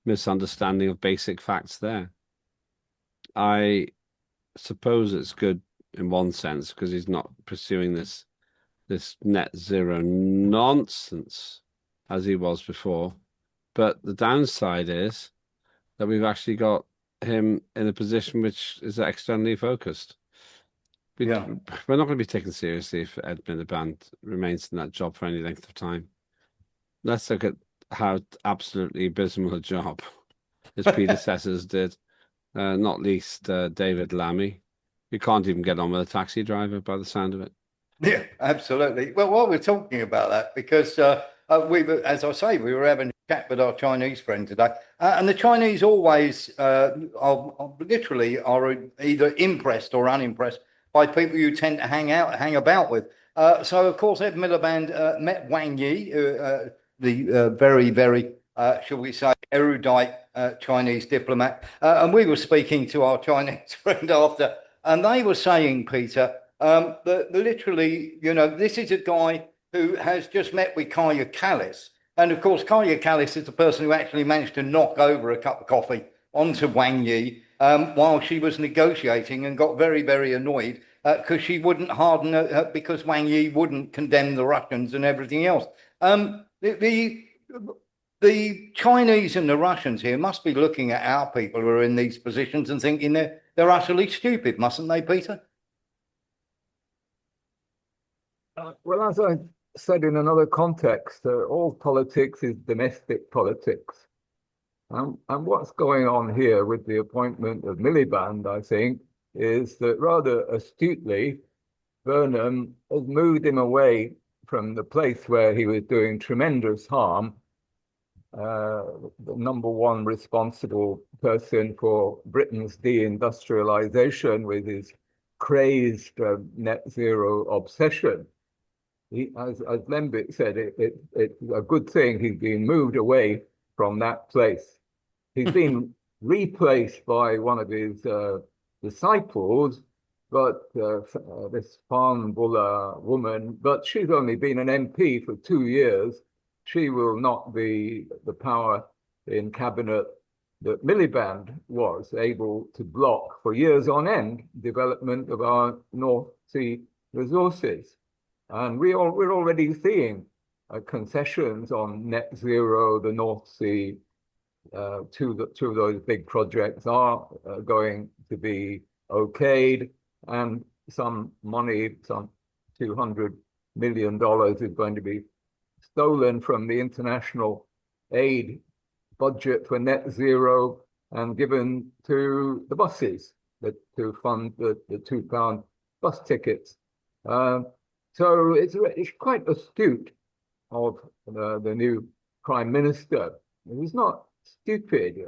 M: misunderstanding of basic facts there. I suppose it's good in one sense because he's not pursuing this net zero nonsense as he was before. But the downside is that we've actually got him in a position which is externally focused. We're not going to be taken seriously if Ed Miliband remains in that job for any length of time. Let's look at how absolutely abysmal a job his predecessors did, not least David Lammy. You can't even get on with a taxi driver by the sound of it.
A: Yeah, absolutely. Well, while we're talking about that, because we were, as I say, we were having a chat with our Chinese friend today, and the Chinese always are either impressed or unimpressed by people you tend to hang about with. So, of course, Ed Miliband met Wang Yi, the very, very, shall we say, erudite Chinese diplomat. And we were speaking to our Chinese friend after, and they were saying, Peter, that literally, this is a guy who has just met with Kaya Kallis. And of course, Kaya Kallis is the person who actually managed to knock over a cup of coffee onto Wang Yi while she was negotiating, and got very, very annoyed because she wouldn't harden because Wang Yi wouldn't condemn the Russians and everything else. The Chinese and the Russians here must be looking at our people who are in these positions and thinking they're utterly stupid, mustn't they, Peter?
B: Well, as I said in another context, all politics is domestic politics. And what's going on here with the appointment of Miliband, I think, is that rather astutely, Burnham has moved him away from the place where he was doing tremendous harm, the number one responsible person for Britain's deindustrialization with his crazed net zero obsession. As Lembit said, it's a good thing he's been moved away from that place. He's been replaced by one of his disciples, but this Farnborough woman, but she's only been an MP for 2 years. She will not be the power in cabinet that Miliband was able to block for years on end development of our North Sea resources. And we're already seeing concessions on net zero. The North Sea, two of those big projects are going to be okayed, and some money, some $200 million is going to be stolen from the international aid budget for net zero and given to the buses to fund the £2 bus tickets. So it's quite astute of the new Prime Minister. He's not stupid.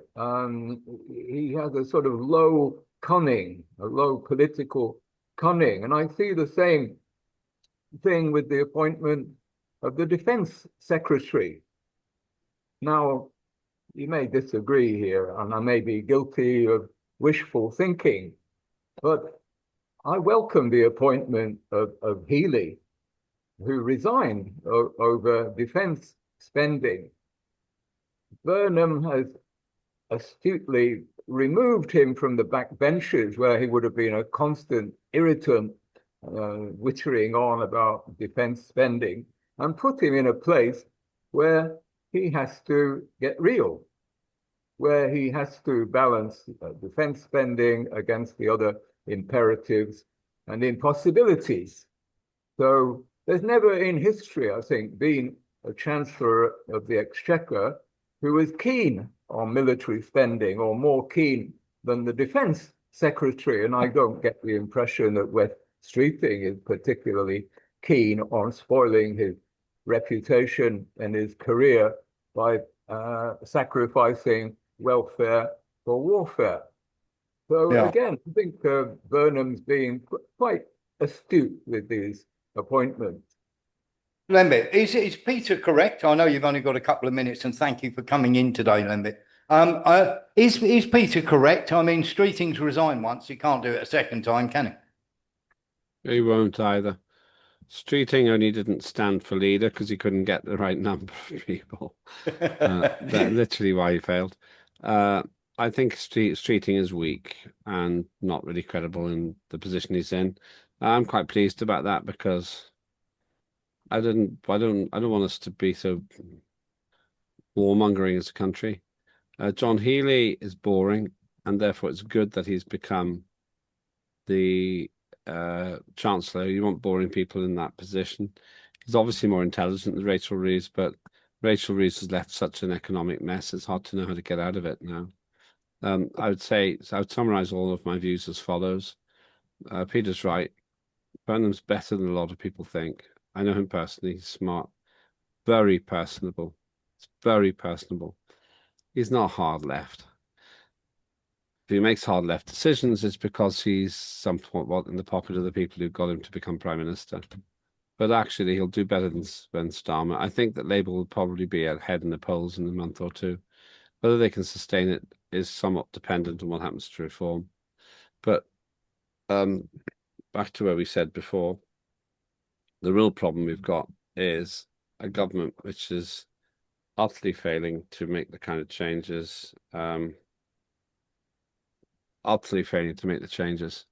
B: He has a sort of low cunning, a low political cunning. And I see the same thing with the appointment of the Defense Secretary. Now, you may disagree here, and I may be guilty of wishful thinking, but I welcome the appointment of Healy, who resigned over defense spending. Burnham has astutely removed him from the back benches where he would have been a constant irritant, wittering on about defense spending, and put him in a place where he has to get real, where he has to balance defense spending against the other imperatives and impossibilities. So there's never in history, I think, been a Chancellor of the Exchequer who was keen on military spending, or more keen than the Defense Secretary. And I don't get the impression that West Streeting is particularly keen on spoiling his reputation and his career by sacrificing welfare for warfare. So again, I think Burnham's being quite astute with these appointments.
A: Lembit, is Peter correct? I know you've only got a couple of minutes, and thank you for coming in today, Lembit. Is Peter correct? I mean, Streeting's resigned once. He can't do it a second time, can he?
M: He won't either. Streeting only didn't stand for leader because he couldn't get the right number of people. That's literally why he failed. I think Streeting is weak and not really credible in the position he's in. I'm quite pleased about that because I don't want us to be so warmongering as a country. John Healey is boring, and therefore it's good that he's become the Chancellor. You want boring people in that position. He's obviously more intelligent than Rachel Reeves, but Rachel Reeves has left such an economic mess. It's hard to know how to get out of it now. I would summarize all of my views as follows. Peter's right. Burnham's better than a lot of people think. I know him personally. He's smart, very personable. It's very personable. He's not hard left. If he makes hard left decisions, it's because he's somewhat in the pocket of the people who got him to become Prime Minister. But actually, he'll do better than Ben Starmer. I think that Labour will probably be ahead in the polls in a month or two. Whether they can sustain it is somewhat dependent on what happens to reform. But back to where we said before, the real problem we've got is a government which is utterly failing to make the kind of changes, utterly failing to make the changes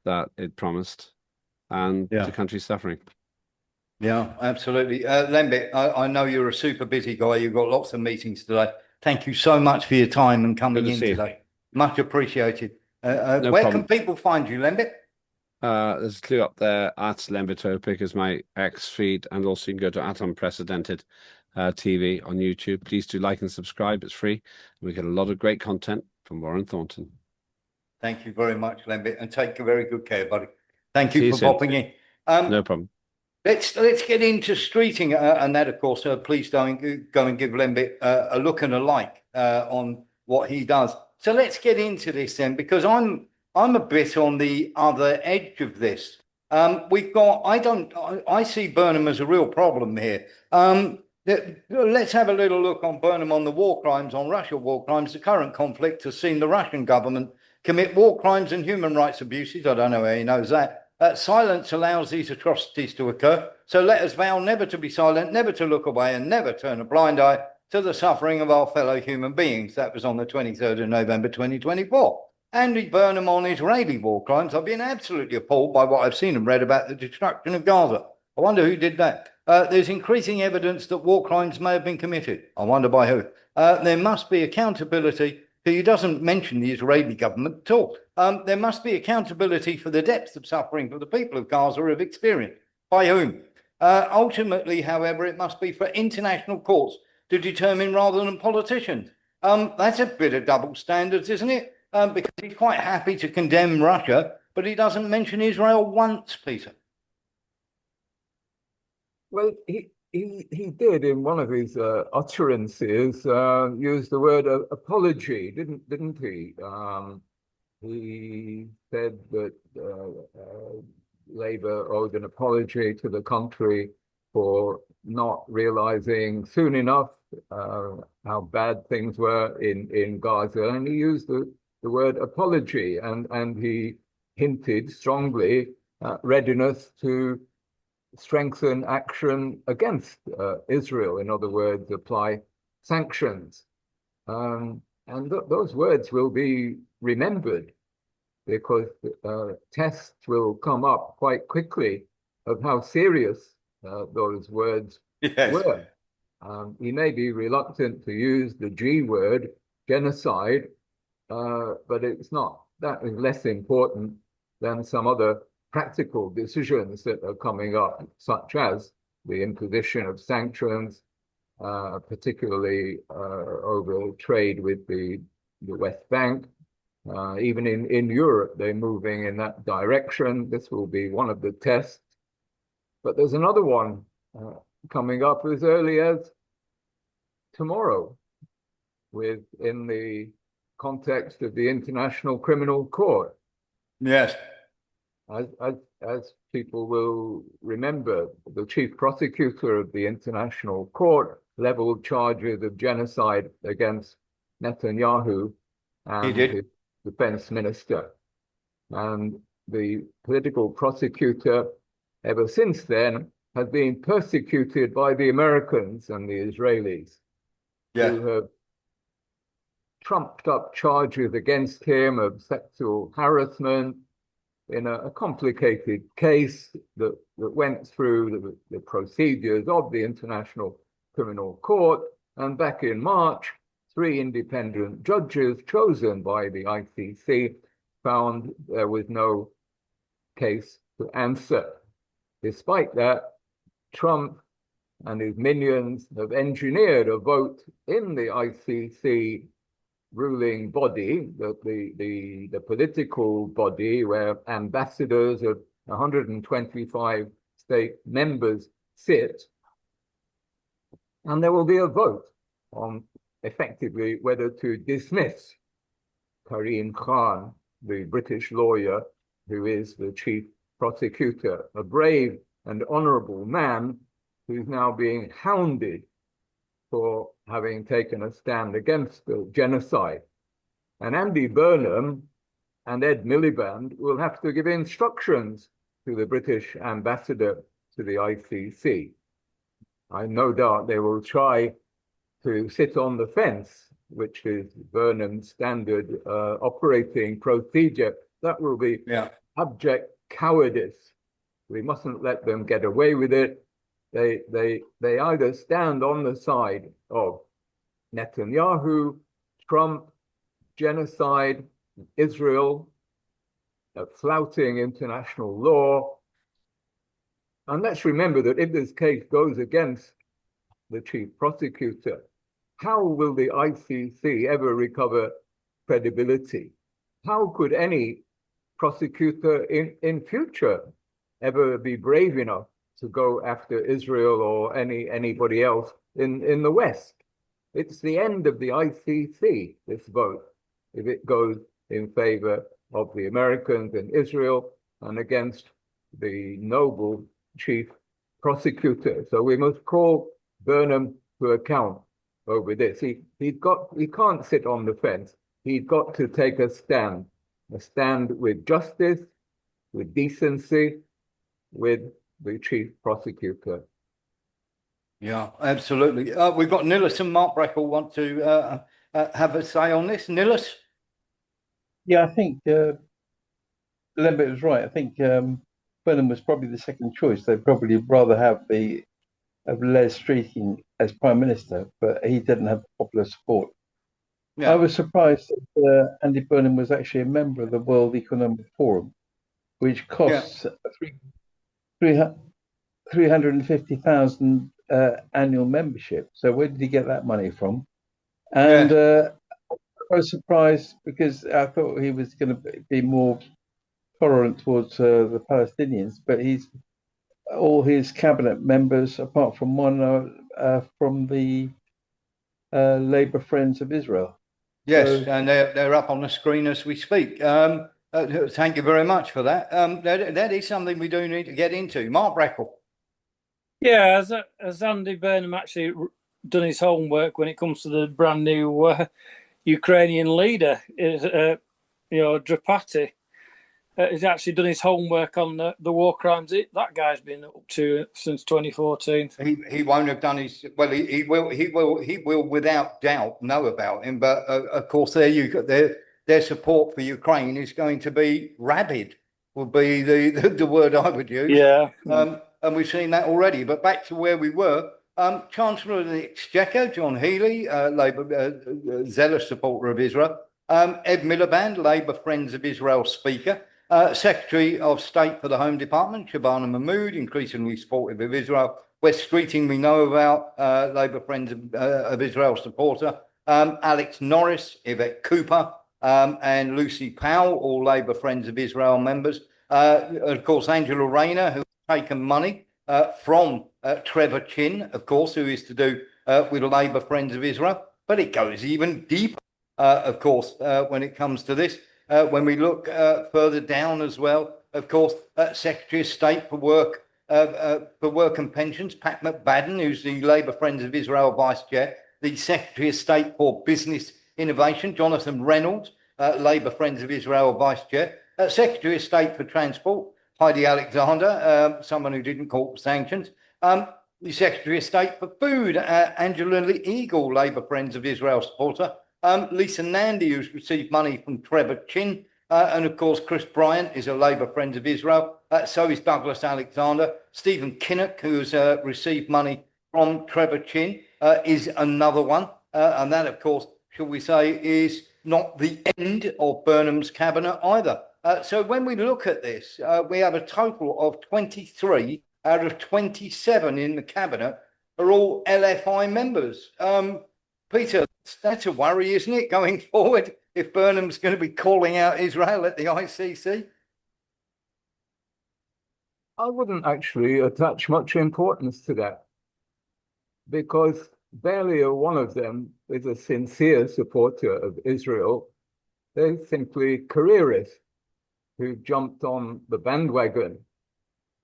M: that it promised, and the country's suffering.
A: Yeah, absolutely. Lembit, I know you're a super busy guy. You've got lots of meetings today. Thank you so much for your time and coming in today. Much appreciated.
M: No
A: where
M: problem.
A: can people find you, Lembit?
M: There's a clue up there. At Lembit Öpik is my X feed, and also you can go to at Unprecedented TV on YouTube. Please do like and subscribe. It's free. We get a lot of great content from Warren Thornton.
A: Thank you very much, Lembit, and take very good care, buddy. Thank
M: See
A: you
M: you
A: for
M: soon.
A: popping in.
M: No problem.
A: Let's get into streeting, and that, of course, please don't go and give Lembit a look and a like on what he does. So let's get into this then, because I'm a bit on the other edge of this. I see Burnham as a real problem here. Let's have a little look on Burnham on the war crimes, on Russia war crimes. The current conflict has seen the Russian government commit war crimes and human rights abuses. I don't know how he knows that. Silence allows these atrocities to occur. So let us vow never to be silent, never to look away, and never turn a blind eye to the suffering of our fellow human beings. That was on the 23rd of November 2024. Andy Burnham on Israeli war crimes. I've been absolutely appalled by what I've seen and read about the destruction of Gaza. I wonder who did that. There's increasing evidence that war crimes may have been committed. I wonder by who. There must be accountability. He doesn't mention the Israeli government at all. There must be accountability for the depths of suffering for the people of Gaza have experienced. By whom? Ultimately, however, it must be for international courts to determine rather than politicians. That's a bit of double standards, isn't it? Because he's quite happy to condemn Russia, but he doesn't mention Israel once, Peter.
B: Well, he did in one of his utterances use the word apology, didn't he? He said that Labour owed an apology to the country for not realizing soon enough how bad things were in Gaza, and he used the word apology, and he hinted strongly at readiness to strengthen action against Israel. In other words, apply sanctions. Those words will be remembered because tests will come up quite quickly of how serious those words were. He may be reluctant to use the G word, genocide, but it's not. That is less important than some other practical decisions that are coming up, such as the imposition of sanctions, particularly over trade with the West Bank. Even in Europe, they're moving in that direction. This will be one of the tests. But there's another one coming up as early as tomorrow, in the context of the International Criminal Court.
A: Yes.
B: As people will remember, the chief prosecutor of the International Court leveled charges of genocide against Netanyahu and his defense minister. And the political prosecutor, ever since then, has been persecuted by the Americans and the Israelis, who have trumped up charges against him of sexual harassment in a complicated case that went through the procedures of the International Criminal Court. And back in March, 3 independent judges chosen by the ICC found there was no case to answer. Despite that, Trump and his minions have engineered a vote in the ICC ruling body, the political body where ambassadors of 125 state members sit, and there will be a vote on effectively whether to dismiss Karim Khan, the British lawyer who is the chief prosecutor, a brave and honorable man who's now being hounded for having taken a stand against the genocide. And Andy Burnham and Ed Miliband will have to give instructions to the British ambassador to the ICC. I no doubt they will try to sit on the fence, which is Burnham's standard operating procedure. That will be abject cowardice. We mustn't let them get away with it. They either stand on the side of Netanyahu, Trump, genocide, Israel, flouting international law. And let's remember that if this case goes against the chief prosecutor, how will the ICC ever recover credibility? How could any prosecutor in future ever be brave enough to go after Israel or anybody else in the West? It's the end of the ICC, this vote, if it goes in favor of the Americans and Israel and against the noble chief prosecutor. So we must call Burnham to account over this. He can't sit on the fence. He's got to take a stand with justice, with decency, with the chief prosecutor.
A: Yeah, absolutely. We've got Nillis and Mark Breckle want to have a say on this. Nillis?
G: Yeah, I think Lembit was right. I think Burnham was probably the second choice. They'd probably rather have Les Streeting as Prime Minister, but he didn't have popular support. Yeah. I was surprised that Andy Burnham was actually a member of the World Economic Forum, which costs 350,000 annual membership. So where did he get that money from? And I was surprised because I thought he was going to be more tolerant towards the Palestinians, but all his cabinet members, apart from one, are from the Labour Friends of Israel.
A: Yes, so, and they're up on the screen as we speak. Thank you very much for that. That is something we do need to get into. Mark Breckle.
F: Yeah, has Andy Burnham actually done his homework when it comes to the brand new Ukrainian leader, Drapati? He's actually done his homework on the war crimes that guy's been up to since 2014.
A: He won't have done his he will without doubt know about him. But of course, their support for Ukraine is going to be rabid. Would be the word I would use.
F: Yeah.
A: And we've seen that already. But back to where we were. Chancellor of the Exchequer, John Healey, Labour zealous supporter of Israel. Ed Miliband, Labour Friends of Israel speaker. Secretary of State for the Home Department, Shabana Mahmood, increasingly supportive of Israel. West Streeting, we know about, Labour Friends of Israel supporter. Alex Norris, Yvette Cooper, and Lucy Powell, all Labour Friends of Israel members. Of course, Angela Rayner, who has taken money from Trevor Chin, of course, who is to do with Labour Friends of Israel. But it goes even deeper, of course, when it comes to this. When we look further down as well, of course, Secretary of State for Work and Pensions, Pat McBadden, who's the Labour Friends of Israel Vice Chair, the Secretary of State for Business Innovation, Jonathan Reynolds, Labour Friends of Israel Vice Chair, Secretary of State for Transport, Heidi Alexander, someone who didn't call for sanctions, the Secretary of State for Food, Angela Eagle, Labour Friends of Israel supporter, Lisa Nandy, who's received money from Trevor Chin, and of course Chris Bryant is a Labour Friends of Israel. So is Douglas Alexander. Stephen Kinnock, who's received money from Trevor Chin, is another one. And that, of course, shall we say, is not the end of Burnham's cabinet either. So when we look at this, we have a total of 23 out of 27 in the cabinet are all LFI members. Peter, that's a worry, isn't it, going forward, if Burnham's going to be calling out Israel at the ICC?
B: I wouldn't actually attach much importance to that, because barely a one of them is a sincere supporter of Israel. They're simply careerists who jumped on the bandwagon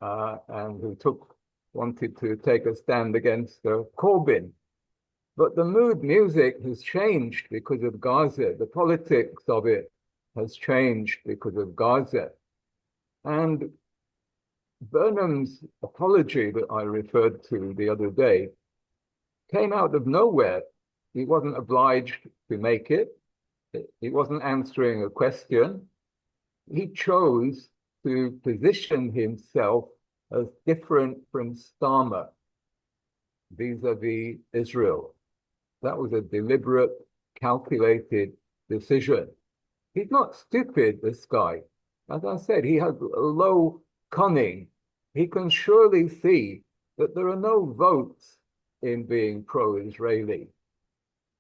B: and who wanted to take a stand against Corbyn. But the mood music has changed because of Gaza. The politics of it has changed because of Gaza. And Burnham's apology that I referred to the other day came out of nowhere. he wasn't obliged to make it. He wasn't answering a question. He chose to position himself as different from Starmer vis-a-vis Israel. That was a deliberate, calculated decision. He's not stupid, this guy. As I said, he has a low cunning. He can surely see that there are no votes in being pro-Israeli.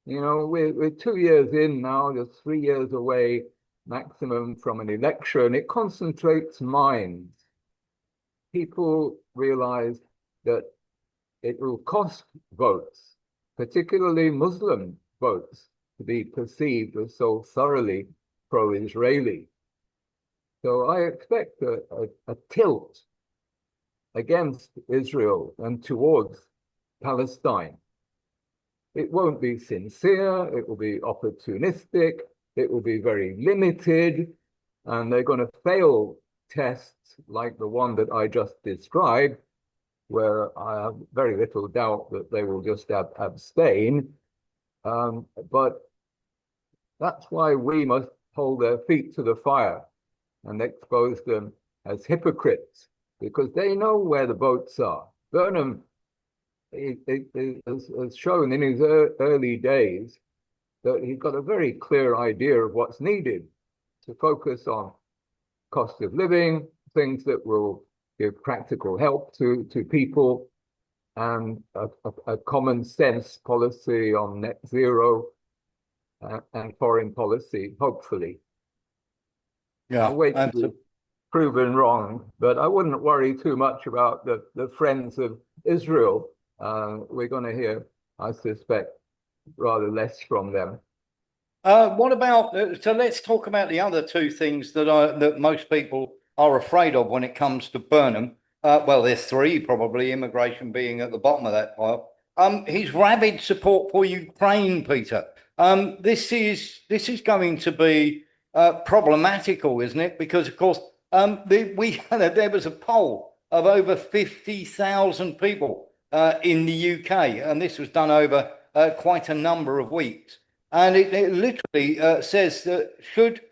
B: You know, we're 2 years in now, just 3 years away maximum from an election. It concentrates minds. People realize that it will cost votes, particularly Muslim votes, to be perceived as so thoroughly pro-Israeli. So I expect a tilt against Israel and towards Palestine. It won't be sincere, it will be opportunistic, it will be very limited, and they're going to fail tests like the one that I just described, where I have very little doubt that they will just abstain. But that's why we must hold their feet to the fire and expose them as hypocrites, because they know where the votes are. Burnham has shown in his early days that he's got a very clear idea of what's needed to focus on cost of living, things that will give practical help to people, and a common sense policy on net zero and foreign policy, hopefully.
A: Yeah,
B: I'll wait to be proven wrong, but I wouldn't worry too much about the friends of Israel. We're going to hear, I suspect, rather less from them.
A: What about, so let's talk about the other two things that most people are afraid of when it comes to Burnham. Well, there's three probably, immigration being at the bottom of that pile. His rabid support for Ukraine, Peter. This is going to be problematical, isn't it? Because of course there was a poll of over 50,000 people in the UK, and this was done over quite a number of weeks. And it literally says that should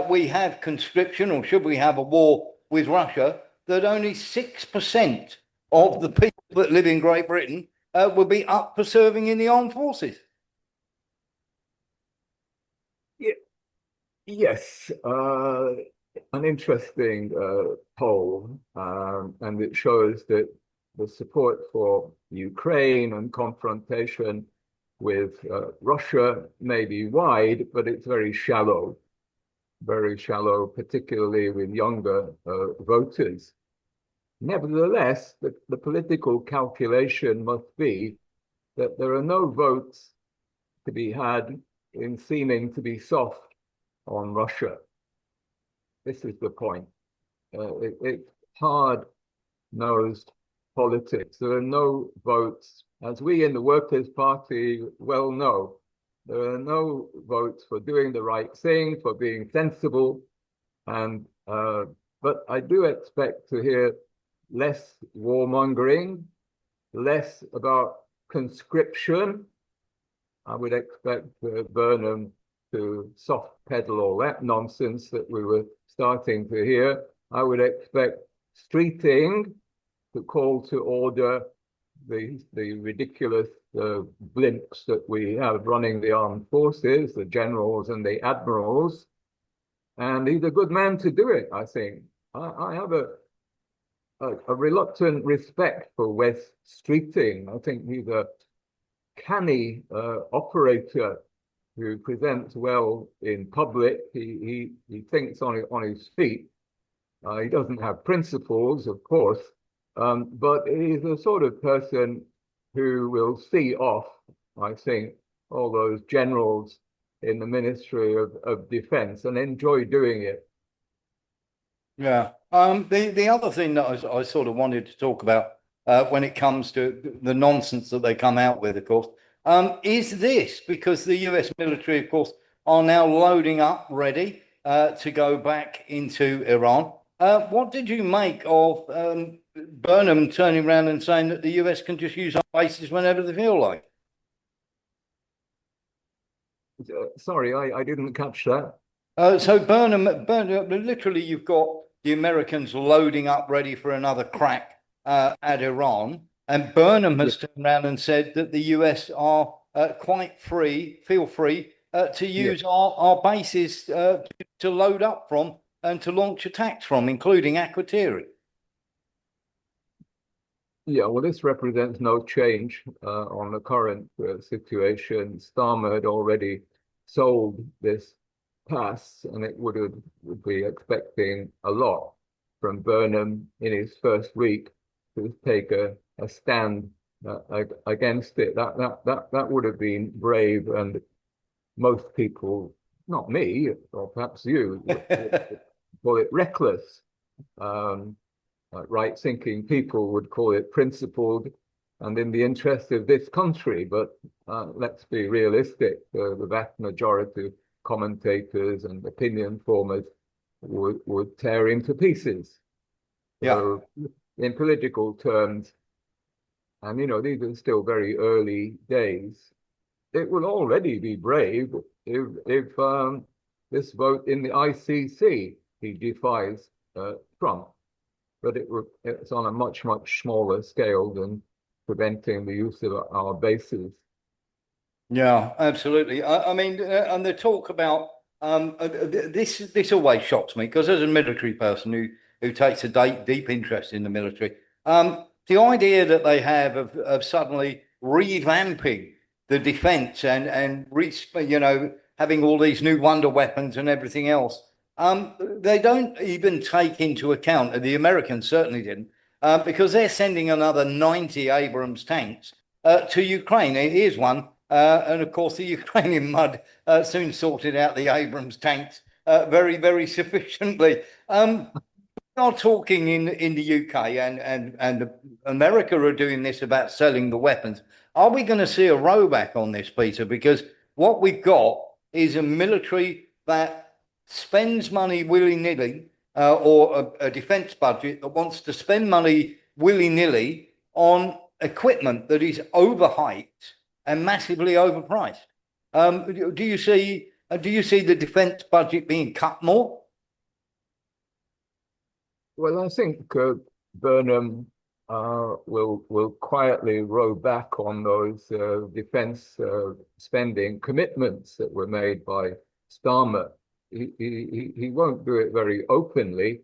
A: we have conscription or should we have a war with Russia, that only 6% of the people that live in Great Britain will be up for serving in the armed forces.
B: Yes, an interesting poll, and it shows that the support for Ukraine and confrontation with Russia may be wide, but it's very shallow, particularly with younger voters. Nevertheless, the political calculation must be that there are no votes to be had in seeming to be soft on Russia. This is the point. It's hard-nosed politics. There are no votes, as we in the Workers' Party well know, there are no votes for doing the right thing, for being sensible, and but I do expect to hear less warmongering, less about conscription. I would expect Burnham to soft pedal all that nonsense that we were starting to hear. I would expect streeting to call to order the ridiculous blimps that we have running the armed forces, the generals and the admirals. And he's a good man to do it, I think. I have a reluctant respect for Wes Streeting. I think he's a canny operator who presents well in public. He thinks on his feet. He doesn't have principles, of course, but he's the sort of person who will see off, I think, all those generals in the Ministry of Defense and enjoy doing it.
A: Yeah. The other thing that I sort of wanted to talk about when it comes to the nonsense that they come out with, of course, is this, because the US military, of course, are now loading up, ready to go back into Iran. What did you make of Burnham turning around and saying that the US can just use our bases whenever they feel like?
B: Sorry, I didn't catch that.
A: So Burnham, literally, you've got the Americans loading up, ready for another crack at Iran, and Burnham has turned around and said that the US are quite free, feel free to use our bases to load up from and to launch attacks from, including Akrotiri.
B: Yeah, well, this represents no change on the current situation. Starmer had already sold this pass, and it would be expecting a lot from Burnham in his first week to take a stand against it. That would have been brave, and most people, not me, or perhaps you, would call it reckless. Right-thinking people would call it principled and in the interest of this country. But let's be realistic. The vast majority of commentators and opinion formers would tear into pieces. So in political terms, and these are still very early days, it will already be brave if this vote in the ICC, he defies Trump. But it's on a much, much smaller scale than preventing the use of our bases.
A: Yeah, absolutely. I mean, and the talk about this always shocks me, because as a military person who takes a deep interest in the military, the idea that they have of suddenly revamping the defense and having all these new wonder weapons and everything else. They don't even take into account, and the Americans certainly didn't, because they're sending another 90 Abrams tanks to Ukraine. Here's one. And of course, the Ukrainian mud soon sorted out the Abrams tanks very, very sufficiently. We are talking in the UK and America are doing this about selling the weapons. Are we going to see a rollback on this, Peter? Because what we've got is a military that spends money willy-nilly, or a defense budget that wants to spend money willy-nilly on equipment that is overhyped and massively overpriced. Do you see the defense budget being cut more?
B: Well, I think Burnham will quietly row back on those defense spending commitments that were made by Starmer. He won't do it very openly,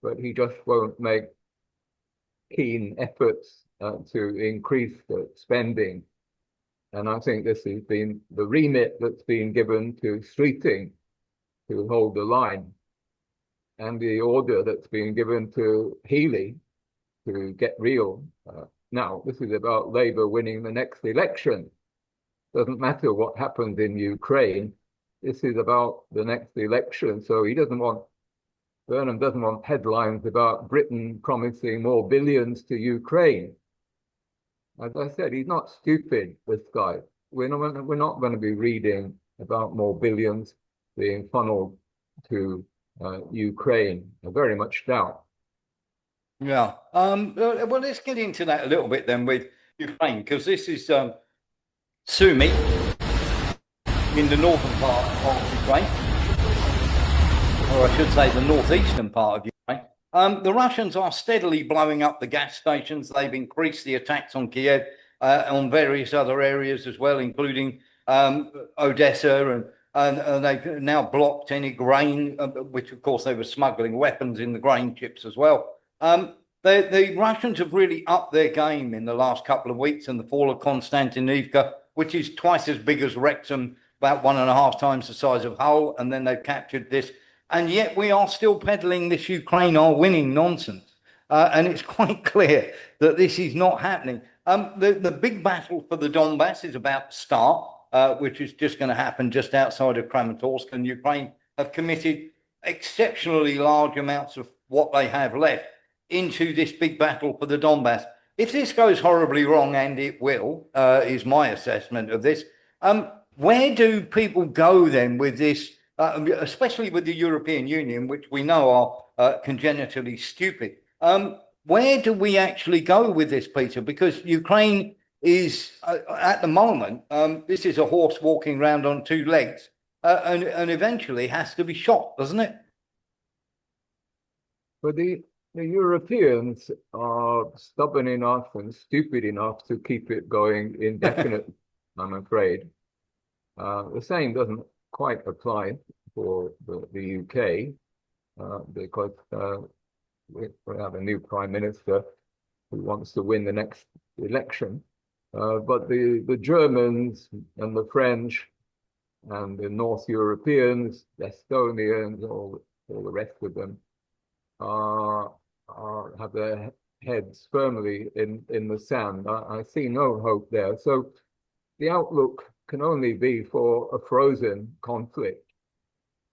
B: but he just won't make keen efforts to increase the spending. And I think this has been the remit that's been given to Streeting to hold the line, and the order that's been given to Healy to get real. Now, this is about Labour winning the next election. Doesn't matter what happens in Ukraine. This is about the next election. So Burnham doesn't want headlines about Britain promising more billions to Ukraine. As I said, he's not stupid, this guy. We're not going to be reading about more billions being funneled to Ukraine. I very much doubt.
A: Yeah. Well, let's get into that a little bit then with Ukraine, because this is Sumy in the northern part of Ukraine, or I should say the northeastern part of Ukraine. The Russians are steadily blowing up the gas stations. They've increased the attacks on Kiev, on various other areas as well, including Odessa, and they've now blocked any grain, which of course they were smuggling weapons in the grain ships as well. The Russians have really upped their game in the last couple of weeks, and the fall of Konstantinovka, which is twice as big as Wrexham, about 1.5 times the size of Hull, and then they've captured this. And yet we are still peddling this Ukraine are winning nonsense. And it's quite clear that this is not happening. The big battle for the Donbas is about to start, which is just going to happen just outside of Kramatorsk. And Ukraine have committed exceptionally large amounts of what they have left into this big battle for the Donbas. If this goes horribly wrong, and it will, is my assessment of this, where do people go then with this, especially with the European Union, which we know are congenitally stupid? Where do we actually go with this, Peter? Because Ukraine is at the moment, this is a horse walking around on two legs, and eventually has to be shot, doesn't it?
B: But the Europeans are stubborn enough and stupid enough to keep it going indefinitely, I'm afraid. The same doesn't quite apply for the UK, because we have a new prime minister who wants to win the next election. But the Germans and the French and the North Europeans, the Estonians, all the rest of them, have their heads firmly in the sand. I see no hope there. So the outlook can only be for a frozen conflict.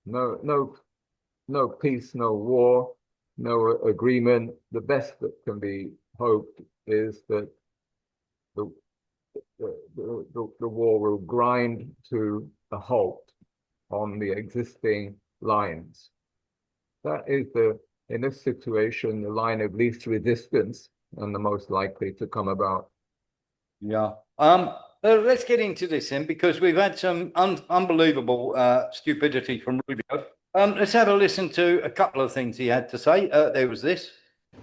B: No peace, no war, no agreement. The best that can be hoped is that the war will grind to a halt on the existing lines. That is in this situation, the line of least resistance and the most likely to come about.
A: Yeah. Let's get into this then, because we've had some unbelievable stupidity from Rubio. Let's have a listen to a couple of things he had to say. There was this.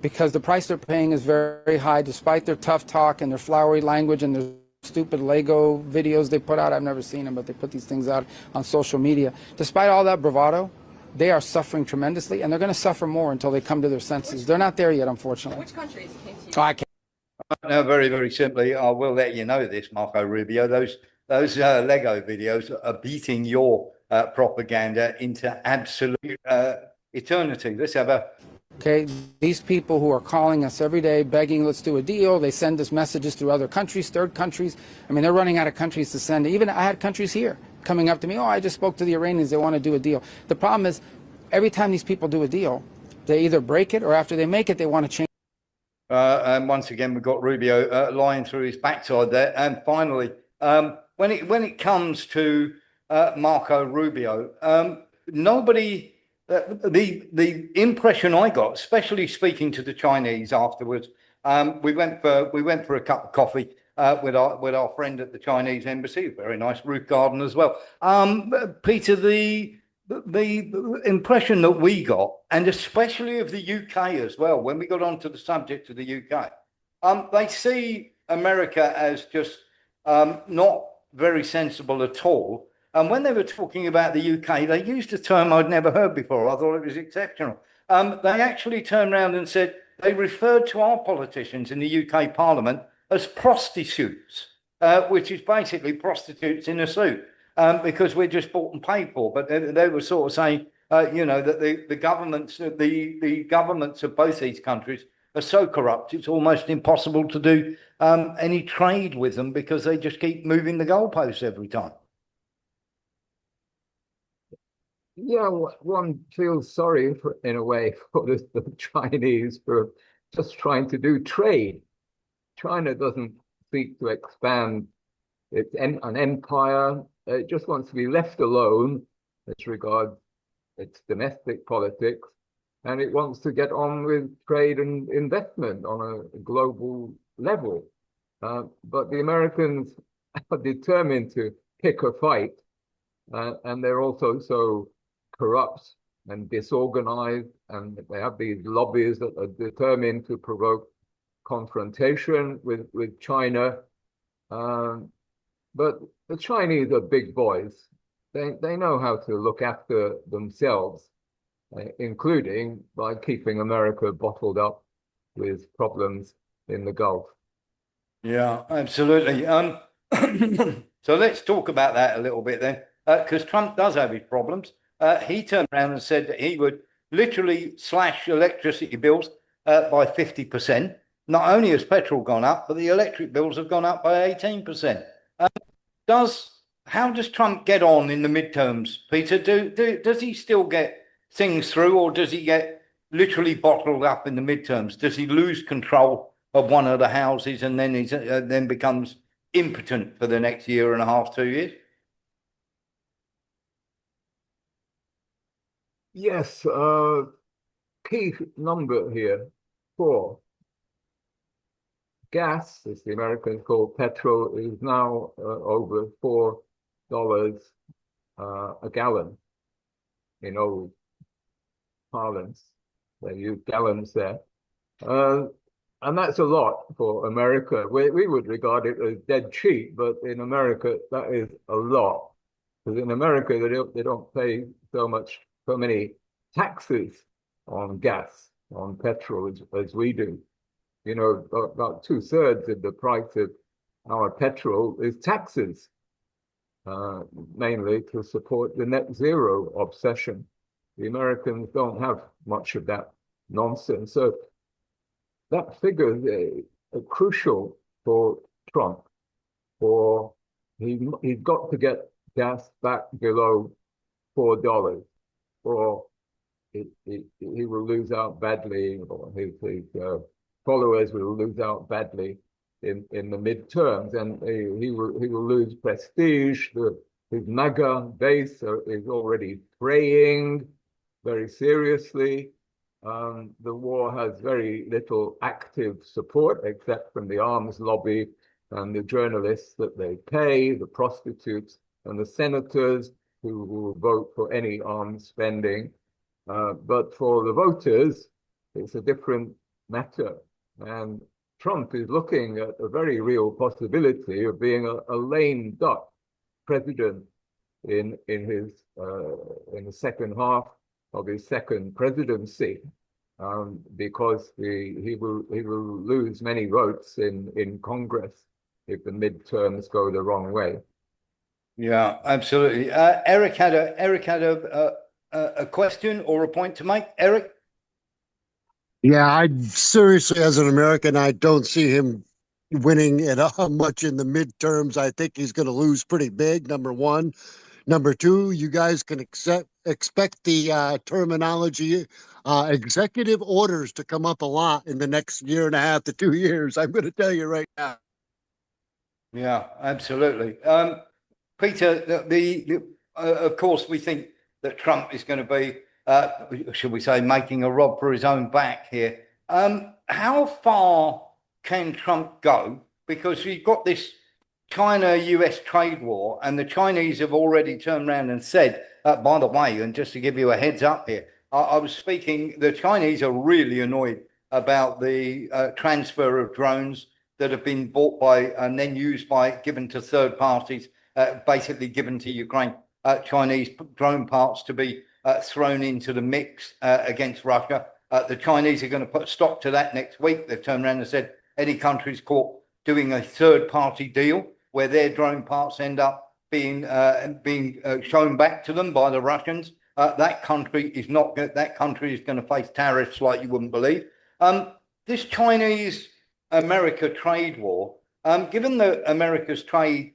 P: Because the price they're paying is very high, despite their tough talk and their flowery language and their stupid Lego videos they put out. I've never seen them, but they put these things out on social media. Despite all that bravado, they are suffering tremendously, and they're going to suffer more until they come to their senses. They're not there yet, unfortunately.
E: Which countries came to you?
P: Oh, I can't.
A: No, very, very simply, I will let you know this, Marco Rubio. Those Lego videos are beating your propaganda into absolute eternity. Let's have a...
P: Okay, these people who are calling us every day, begging, let's do a deal. They send us messages through other countries, third countries. I mean, they're running out of countries to send. Even I had countries here coming up to me, oh, I just spoke to the Iranians, they want to do a deal. The problem is, every time these people do a deal, they either break it, or after they make it, they want to change.
A: And once again, we've got Rubio lying through his backside there. And finally, when it comes to Marco Rubio, nobody... the impression I got, especially speaking to the Chinese afterwards, we went for a cup of coffee with our friend at the Chinese embassy, very nice roof garden as well. Peter, the impression that we got, and especially of the UK as well, when we got onto the subject of the UK, they see America as just not very sensible at all. And when they were talking about the UK, they used a term I'd never heard before. I thought it was exceptional. They actually turned around and said they referred to our politicians in the UK Parliament as prostitutes, which is basically prostitutes in a suit, because we're just bought and paid for. But they were sort of saying, that the governments of both these countries are so corrupt, it's almost impossible to do any trade with them because they just keep moving the goalposts every time.
B: Yeah, one feels sorry in a way for the Chinese for just trying to do trade. China doesn't seek to expand an empire. It just wants to be left alone as regards its domestic politics, and it wants to get on with trade and investment on a global level. But the Americans are determined to pick a fight, and they're also so corrupt and disorganized, and they have these lobbies that are determined to provoke confrontation with China. But the Chinese are big boys. They know how to look after themselves, including by keeping America bottled up with problems in the Gulf.
A: Yeah, absolutely. So let's talk about that a little bit then, because Trump does have his problems. He turned around and said that he would literally slash electricity bills by 50%. Not only has petrol gone up, but the electric bills have gone up by 18%. How does Trump get on in the midterms, Peter? Does he still get things through, or does he get literally bottled up in the midterms? Does he lose control of one of the houses and then then becomes impotent for the next year and a half, 2 years?
B: Yes, key number here, 4. gas, as the Americans call petrol, is now over $4 a gallon in old parlance. They use gallons there. And that's a lot for America. We would regard it as dead cheap, but in America, that is a lot. Because in America, they don't pay so many taxes on gas, on petrol as we do. You know, about 2/3 of the price of our petrol is taxes, mainly to support the net zero obsession. The Americans don't have much of that nonsense. So that figure is crucial for Trump. He's got to get gas back below $4, or he will lose out badly, or his followers will lose out badly in the midterms, and he will lose prestige. His MAGA base is already fraying very seriously. The war has very little active support except from the arms lobby and the journalists that they pay, the prostitutes and the senators who will vote for any arms spending. But for the voters, it's a different matter. And Trump is looking at a very real possibility of being a lame duck president in the second half of his second presidency, because he will lose many votes in Congress if the midterms go the wrong way.
A: Yeah, absolutely. Eric had a question or a point to make. Eric?
Q: Yeah, I seriously, as an American, I don't see him winning at much in the midterms. I think he's going to lose pretty big, number one. Number two, you guys can expect the terminology executive orders to come up a lot in the next year and a half to 2 years. I'm going to tell you right now.
A: Yeah, absolutely. Peter, of course, we think that Trump is going to be, should we say, making a rod for his own back here. How far can Trump go? Because you've got this China-US trade war, and the Chinese have already turned around and said, by the way, and just to give you a heads up here, I was speaking, the Chinese are really annoyed about the transfer of drones that have been bought by and then given to third parties, basically given to Ukraine, Chinese drone parts to be thrown into the mix against Russia. The Chinese are going to put a stop to that next week. They've turned around and said any country's caught doing a third-party deal where their drone parts end up being shown back to them by the Russians, that country is going to face tariffs like you wouldn't believe. This Chinese-America trade war, given that America's trade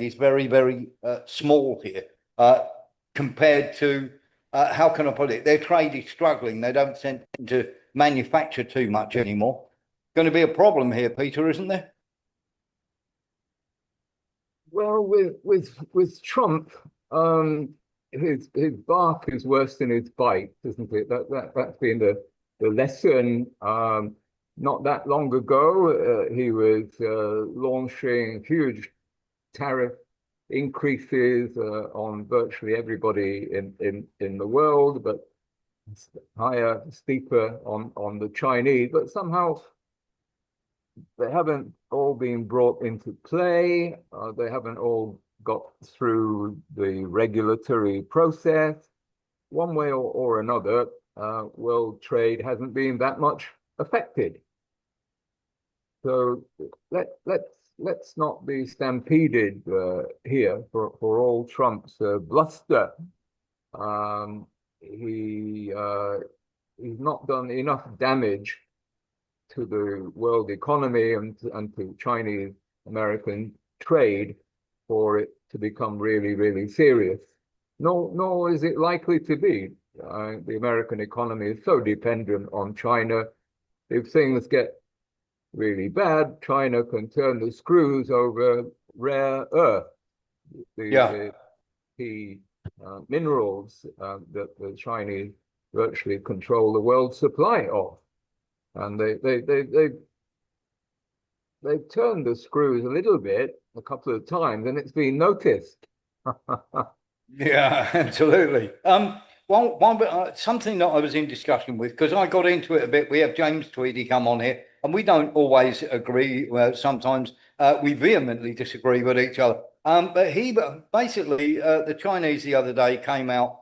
A: is very, very small here, compared to how can I put it? Their trade is struggling. They don't tend to manufacture too much anymore. Going to be a problem here, Peter, isn't there?
B: Well, with Trump, his bark is worse than his bite, isn't it? That's been the lesson. Not that long ago, he was launching huge tariff increases on virtually everybody in the world, but higher, steeper on the Chinese. But somehow they haven't all been brought into play. They haven't all got through the regulatory process. One way or another, world trade hasn't been that much affected. So let's not be stampeded here for all Trump's bluster. He's not done enough damage to the world economy and to Chinese-American trade for it to become really, really serious. Nor is it likely to be. The American economy is so dependent on China. If things get really bad, China can turn the screws over rare earth, the key minerals that the Chinese virtually control the world's supply of. And they they've turned the screws a little bit a couple of times, and it's been noticed.
A: Yeah, absolutely. Something that I was in discussion with, because I got into it a bit. We have James Tweedy come on here, and we don't always agree. Sometimes we vehemently disagree with each other. But he basically, the Chinese the other day came out.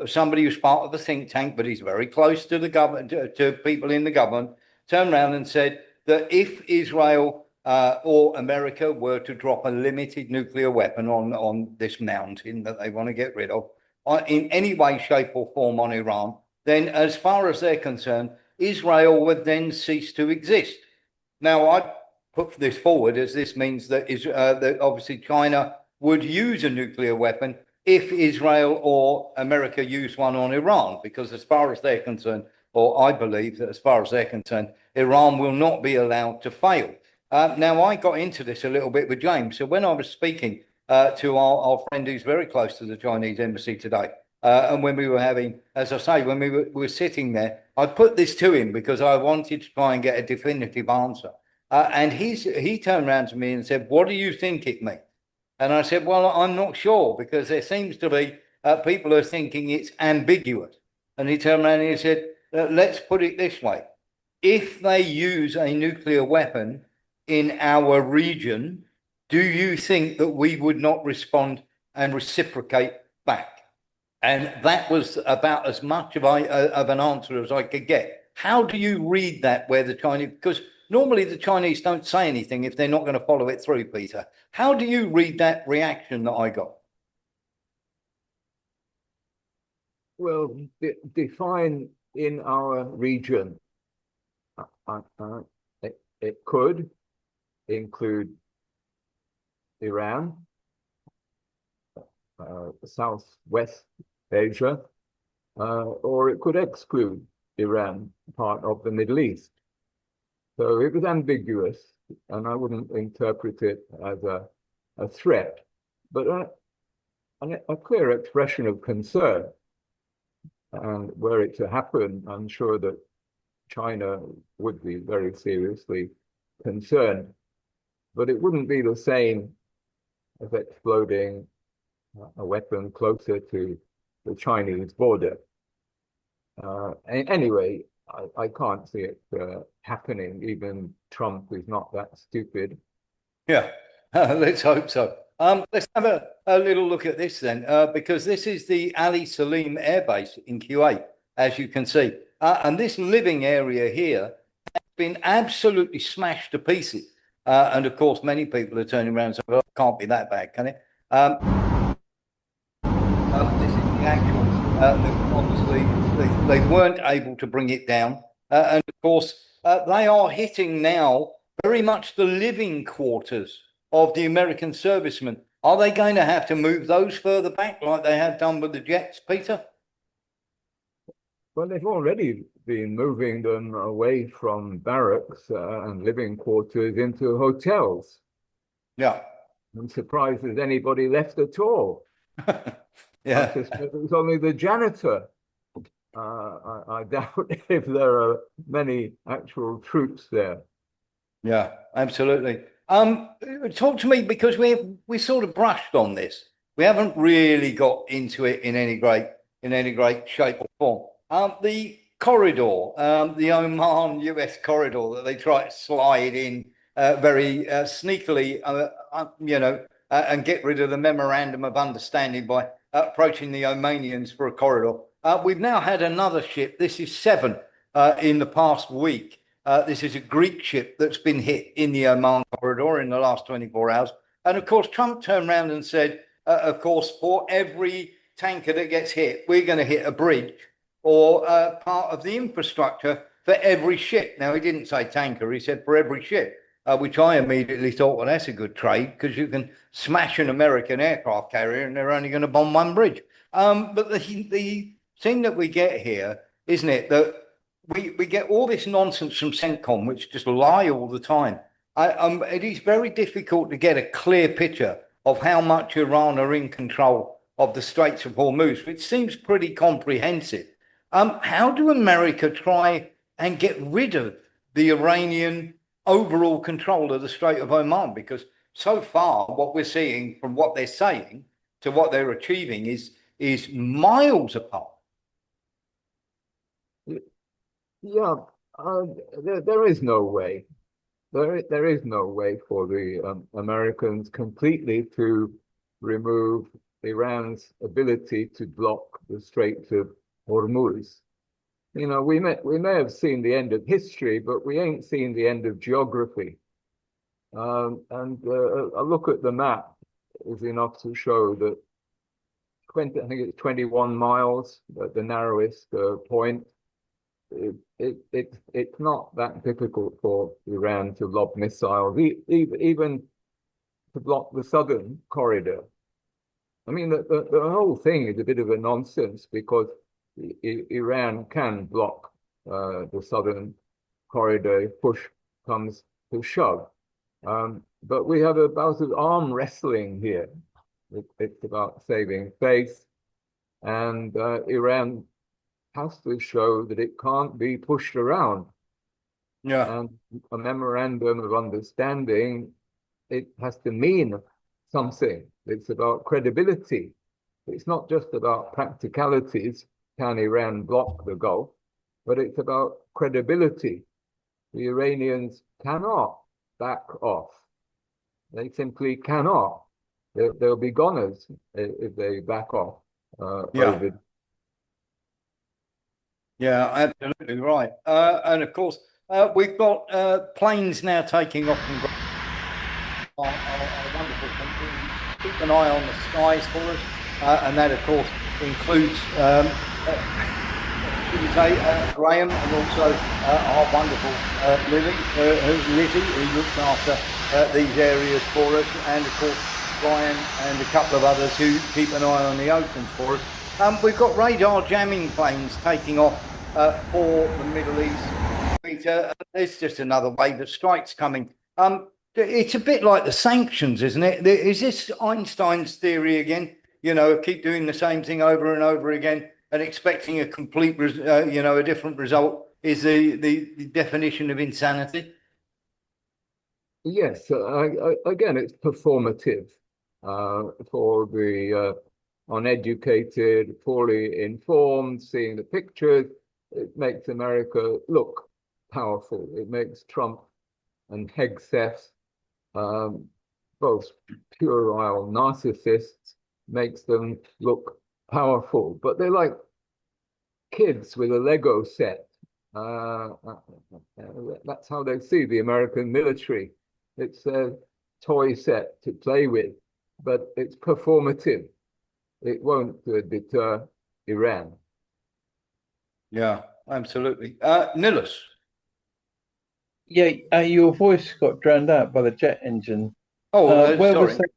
A: Somebody who's part of the think tank, but he's very close to the government, to people in the government, turned around and said that if Israel or America were to drop a limited nuclear weapon on this mountain that they want to get rid of, in any way, shape, or form on Iran, then as far as they're concerned, Israel would then cease to exist. Now, I put this forward as this means that, that obviously China would use a nuclear weapon if Israel or America use one on Iran, because as far as they're concerned, or I believe that as far as they're concerned, Iran will not be allowed to fail. Now, I got into this a little bit with James. So when I was speaking to our friend who's very close to the Chinese embassy today, and when we were having, as I say, when we were sitting there, I put this to him because I wanted to try and get a definitive answer. And he turned around to me and said, "What do you think it means?" And I said, "Well, I'm not sure, because there seems to be people are thinking it's ambiguous." And he turned around and he said, "Let's put it this way. If they use a nuclear weapon in our region, do you think that we would not respond and reciprocate back?" And that was about as much of an answer as I could get. How do you read that, where the Chinese, because normally the Chinese don't say anything if they're not going to follow it through, Peter. How do you read that reaction that I got?
B: Well, define in our region. It could include Iran, Southwest Asia, or it could exclude Iran, part of the Middle East. So it was ambiguous, and I wouldn't interpret it as a threat, but a clear expression of concern. And were it to happen, I'm sure that China would be very seriously concerned, but it wouldn't be the same as exploding a weapon closer to the Chinese border. Anyway, I can't see it happening. Even Trump is not that stupid.
A: Yeah, let's hope so. Let's have a little look at this then, because this is the Ali Salim Air Base in Kuwait, as you can see. And this living area here has been absolutely smashed to pieces. And of course, many people are turning around and saying, "Well, it can't be that bad, can it?" This is the actual, obviously, they weren't able to bring it down. And of course, they are hitting now very much the living quarters of the American servicemen. Are they going to have to move those further back like they have done with the jets, Peter?
B: Well, they've already been moving them away from barracks and living quarters into hotels.
A: Yeah.
B: I'm surprised there's anybody left at all.
A: Yeah.
B: It was only the janitor. I doubt if there are many actual troops there.
A: Yeah, absolutely. Talk to me, because we sort of brushed on this. We haven't really got into it in any great shape or form. The corridor, the Oman-US corridor that they try to slide in very sneakily, and get rid of the memorandum of understanding by approaching the Omanians for a corridor. We've now had another ship. This is 7 in the past week. This is a Greek ship that's been hit in the Oman corridor in the last 24 hours. And of course, Trump turned around and said, of course, for every tanker that gets hit, we're going to hit a bridge or part of the infrastructure for every ship. Now, he didn't say tanker, he said for every ship, which I immediately thought, well, that's a good trade, because you can smash an American aircraft carrier and they're only going to bomb one bridge. But the thing that we get here, isn't it, that we get all this nonsense from CENTCOM, which just lie all the time. It is very difficult to get a clear picture of how much Iran are in control of the Straits of Hormuz, which seems pretty comprehensive. How do America try and get rid of the Iranian overall control of the Strait of Oman, because so far what we're seeing from what they're saying to what they're achieving is miles apart.
B: Yeah, there is no way. There is no way for the Americans completely to remove Iran's ability to block the Strait of Hormuz. You know, we may have seen the end of history, but we ain't seen the end of geography. And a look at the map is enough to show that I think it's 21 miles at the narrowest point. It's not that difficult for Iran to lob missiles, even to block the southern corridor. I mean, the whole thing is a bit of a nonsense because Iran can block the southern corridor if push comes to shove. But we have a bout of arm wrestling here. It's about saving face, and Iran has to show that it can't be pushed around.
A: Yeah.
B: And a memorandum of understanding, it has to mean something. It's about credibility. It's not just about practicalities. Can Iran block the Gulf? But it's about credibility. The Iranians cannot back off. They simply cannot. They'll be goners if they back off. Over.
A: Yeah, absolutely right. And of course, we've got planes now taking off from our wonderful country. Keep an eye on the skies for us, and that, of course, includes Graham and also our wonderful Lizzie, who looks after these areas for us, and of course Brian and a couple of others who keep an eye on the oceans for us. We've got radar jamming planes taking off for the Middle East. Peter, there's just another wave of strikes coming. It's a bit like the sanctions, isn't it? Is this Einstein's theory again? You know, keep doing the same thing over and over again and expecting a complete, a different result is the definition of insanity.
B: Yes, again, it's performative for the uneducated, poorly informed, seeing the pictures. It makes America look powerful. It makes Trump and Hegseth, both puerile narcissists, makes them look powerful. But they're like kids with a Lego set. That's how they see the American military. It's a toy set to play with, but it's performative. It won't deter Iran.
A: Yeah, absolutely. Nilus.
G: Yeah, your voice got drowned out by the jet engine.
A: Oh,
G: where
A: sorry.
G: was that?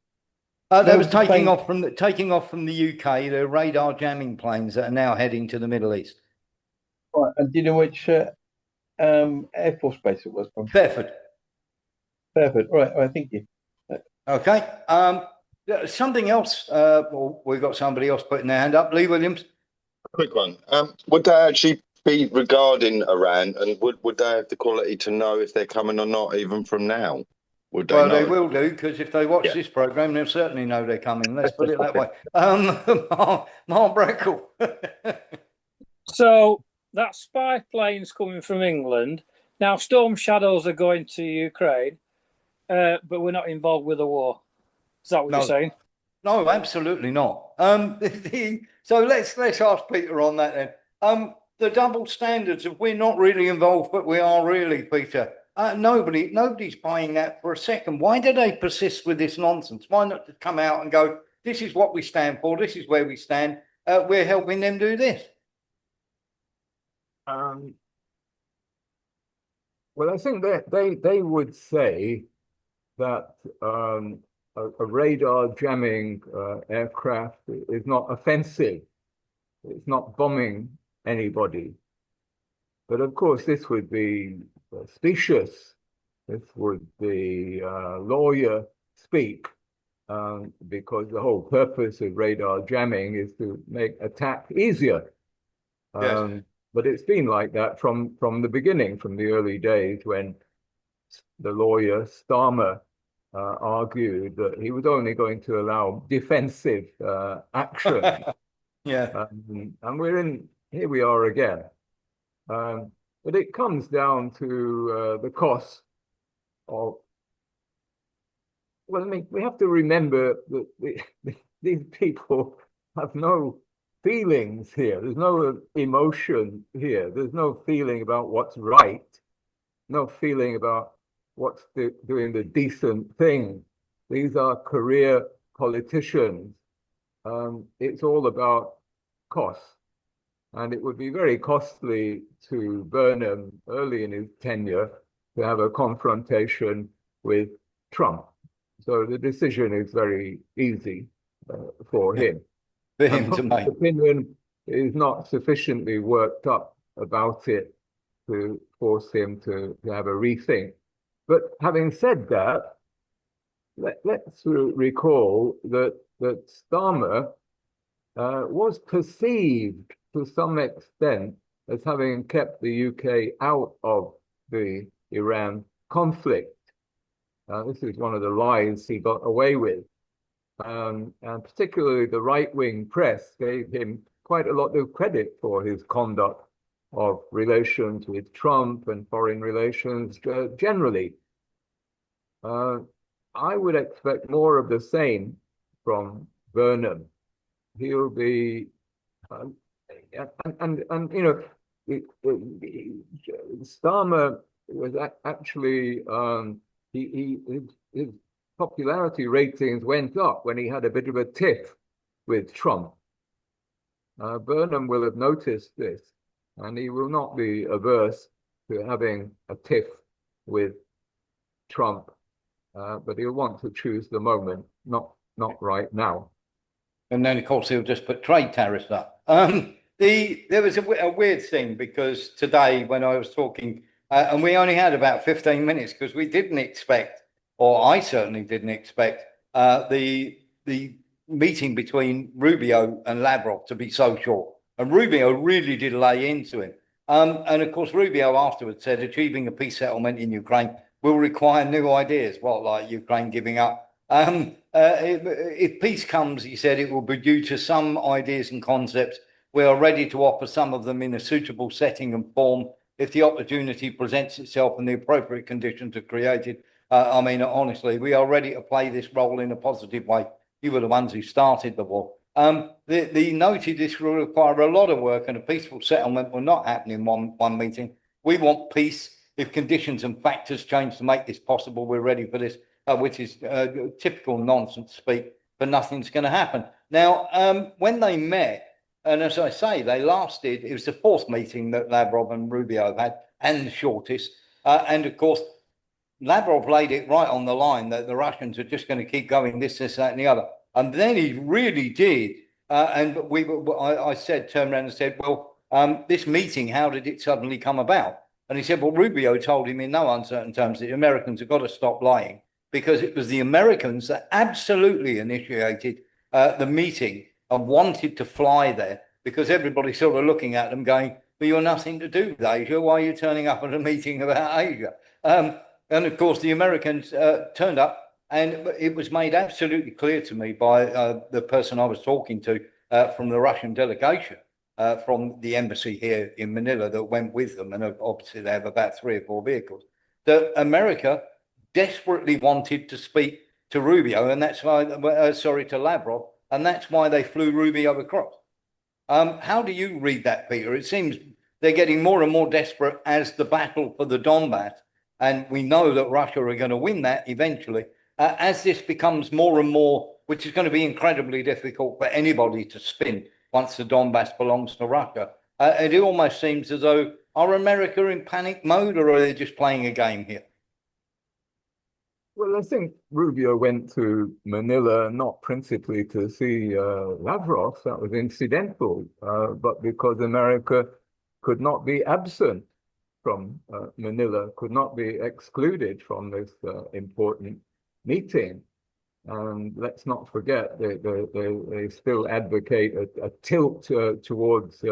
A: That was taking off from the UK. The radar jamming planes that are now heading to the Middle East.
G: Right, and do you know which Air Force base it was from?
A: Fairford.
G: Fairford. Right. I think you.
A: Okay. Something else. Well, we've got somebody else putting their hand up. Lee Williams.
H: Quick one. Would they actually be regarding Iran, and would they have the quality to know if they're coming or not, even from now? Would they know?
A: They will do, because if they watch this program, they'll certainly know they're coming. Let's put it that way. Mark Breckle.
F: So that spy plane's coming from England. Now, Storm Shadows are going to Ukraine, but we're not involved with the war. Is that what you're saying?
A: No, absolutely not. So let's ask Peter on that then. The double standards of we're not really involved, but we are really, Peter. Nobody's buying that for a second. Why do they persist with this nonsense? Why not just come out and go, this is what we stand for, this is where we stand, we're helping them do this?
B: Well, I think that they would say that a radar jamming aircraft is not offensive. It's not bombing anybody. But of course, this would be specious. This would be lawyer speak, because the whole purpose of radar jamming is to make attack easier.
A: Yes.
B: But it's been like that from the beginning, from the early days when the lawyer Starmer argued that he was only going to allow defensive action.
A: Yeah.
B: And here we are again. But it comes down to the cost of, well, I mean, we have to remember that these people have no feelings here. There's no emotion here. There's no feeling about what's right, no feeling about what's doing the decent thing. These are career politicians. It's all about costs. And it would be very costly to Burnham early in his tenure to have a confrontation with Trump. So the decision is very easy for him.
A: For him to make.
B: His opinion is not sufficiently worked up about it to force him to have a rethink. But having said that, let's recall that Starmer was perceived to some extent as having kept the UK out of the Iran conflict. This is one of the lies he got away with. And particularly the right-wing press gave him quite a lot of credit for his conduct of relations with Trump and foreign relations generally. I would expect more of the same from Burnham. He'll be, and you know, Starmer was actually, his popularity ratings went up when he had a bit of a tiff with Trump. Burnham will have noticed this, and he will not be averse to having a tiff with Trump, but he'll want to choose the moment, not right now.
A: And then, of course, he'll just put trade tariffs up. There was a weird thing, because today when I was talking, and we only had about 15 minutes because we didn't expect, or I certainly didn't expect, the meeting between Rubio and Lavrov to be so short. And Rubio really did lay into him. And of course, Rubio afterwards said achieving a peace settlement in Ukraine will require new ideas, like Ukraine giving up. If peace comes, he said, it will be due to some ideas and concepts. We are ready to offer some of them in a suitable setting and form if the opportunity presents itself and the appropriate conditions are created. I mean, honestly, we are ready to play this role in a positive way. You were the ones who started the war. The noted this will require a lot of work, and a peaceful settlement will not happen in one meeting. We want peace. If conditions and factors change to make this possible, we're ready for this, which is typical nonsense speak, but nothing's going to happen. Now, when they met, and as I say, they lasted, it was the fourth meeting that Lavrov and Rubio had, and the shortest. And of course, Lavrov laid it right on the line that the Russians are just going to keep going this, that, and the other. And then he really did. And I turned around and said, well, this meeting, how did it suddenly come about? And he said, well, Rubio told him in no uncertain terms that the Americans have got to stop lying, because it was the Americans that absolutely initiated the meeting and wanted to fly there, because everybody's sort of looking at them going, well, you're nothing to do with Asia. Why are you turning up at a meeting about Asia? And of course, the Americans turned up, and it was made absolutely clear to me by the person I was talking to from the Russian delegation, from the embassy here in Manila that went with them, and obviously they have about 3 or 4 vehicles, that America desperately wanted to speak to Rubio, and that's why, to Lavrov, and that's why they flew Rubio across. How do you read that, Peter? It seems they're getting more and more desperate as the battle for the Donbas, and we know that Russia are going to win that eventually, as this becomes more and more, which is going to be incredibly difficult for anybody to spin once the Donbas belongs to Russia. It almost seems as though, are America in panic mode, or are they just playing a game here?
B: Well, I think Rubio went to Manila not principally to see Lavrov. That was incidental, but because America could not be absent from Manila, could not be excluded from this important meeting. And let's not forget, they still advocate a tilt towards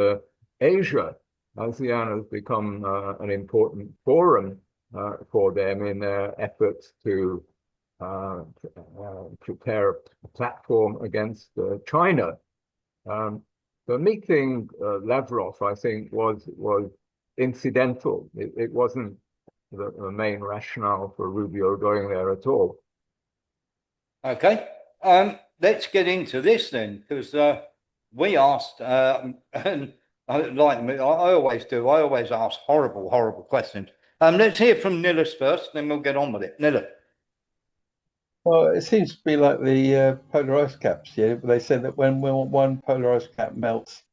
B: Asia. ASEAN has become an important forum for them in their efforts to prepare a platform against China. The meeting Lavrov, I think, was incidental. It wasn't the main rationale for Rubio going there at all.
A: Okay, let's get into this then, because we asked, and like me, I always do. I always ask horrible questions. Let's hear from Nilis first, then we'll get on with it. Nilis.
G: Well, it seems to be like the polar ice caps. Yeah, they said that when one polar ice cap melts,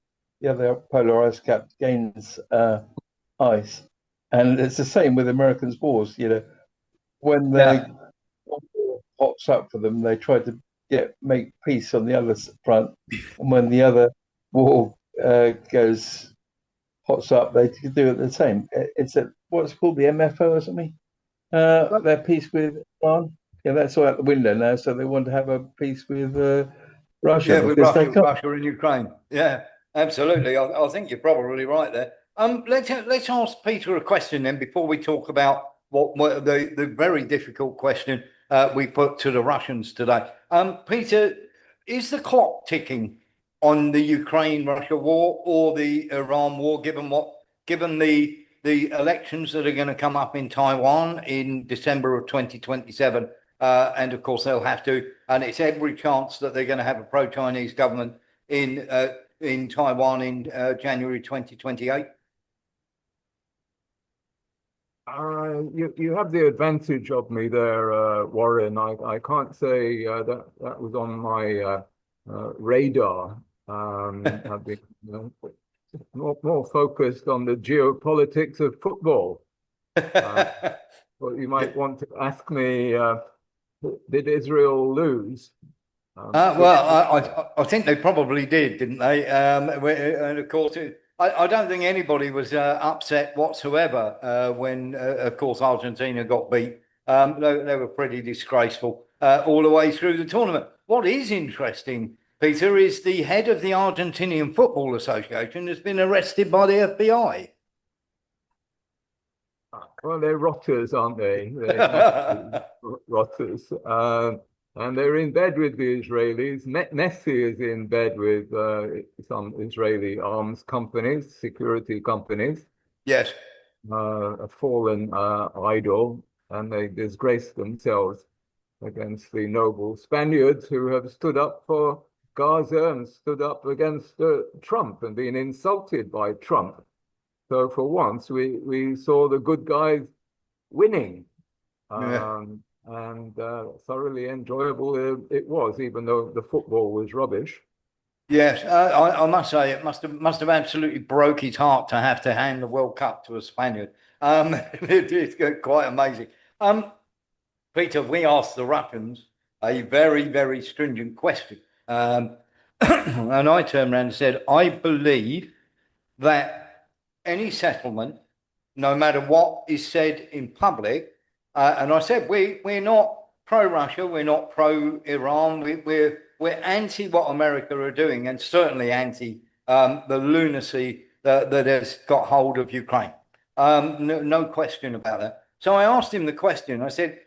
G: the other polar ice cap gains ice, and it's the same with Americans' wars. You know, when one war pops up for them, they try to make peace on the other front, and when the other war pops up, they do it the same. It's what's called the MFO or something. Their peace with Iran. Yeah, that's all out the window now. So they want to have a peace with Russia.
A: Yeah, with Russia and Ukraine. Yeah, absolutely. I think you're probably right there. Let's ask Peter a question then before we talk about what the very difficult question we put to the Russians today. Peter, is the clock ticking on the Ukraine-Russia war or the Iran war, given the elections that are going to come up in Taiwan in December of 2027? And of course, they'll have to, and it's every chance that they're going to have a pro-Chinese government in Taiwan in January 2028.
B: You have the advantage of me there, Warren. I can't say that was on my radar. I've been more focused on the geopolitics of football. Well, you might want to ask me, did Israel lose?
A: Well, I think they probably did, didn't they? And of course, I don't think anybody was upset whatsoever when, of course, Argentina got beat. They were pretty disgraceful all the way through the tournament. What is interesting, Peter, is the head of the Argentinian Football Association has been arrested by the FBI.
B: Well, they're rotters, aren't they? They're rotters. And they're in bed with the Israelis. Messi is in bed with some Israeli arms companies, security companies.
A: Yes.
B: A fallen idol, and they disgrace themselves against the noble Spaniards who have stood up for Gaza and stood up against Trump and been insulted by Trump. So for once, we saw the good guys winning. And thoroughly enjoyable it was, even though the football was rubbish.
A: Yes, I must say it must have absolutely broke his heart to have to hand the World Cup to a Spaniard. It's quite amazing. Peter, we asked the Russians a very stringent question, and I turned around and said, I believe that any settlement, no matter what is said in public. And I said, we're not pro-Russia, we're not pro-Iran, we're anti what America are doing, and certainly anti the lunacy that has got hold of Ukraine. No question about that. So I asked him the question. I said,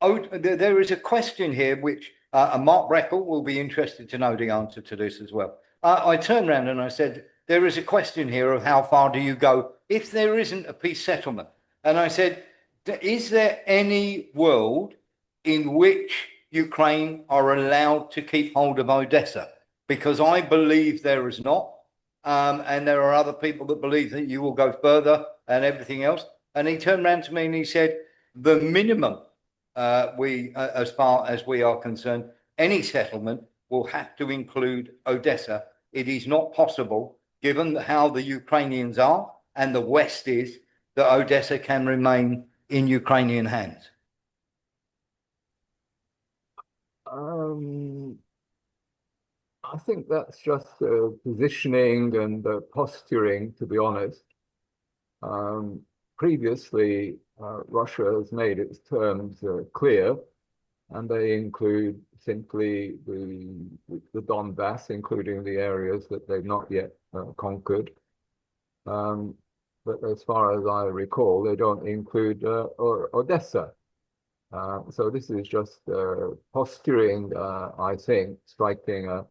A: there is a question here which, and Mark Breckle will be interested to know the answer to this as well. I turned around and I said, there is a question here of how far do you go if there isn't a peace settlement? And I said, is there any world in which Ukraine are allowed to keep hold of Odessa? Because I believe there is not. And there are other people that believe that you will go further and everything else. And he turned around to me and he said, the minimum, as far as we are concerned, any settlement will have to include Odessa. It is not possible, given how the Ukrainians are and the West is, that Odessa can remain in Ukrainian hands.
B: I think that's just positioning and posturing, to be honest. Previously, Russia has made its terms clear, and they include simply the Donbas, including the areas that they've not yet conquered. but as far as I recall, they don't include Odessa. So this is just posturing, I think, striking a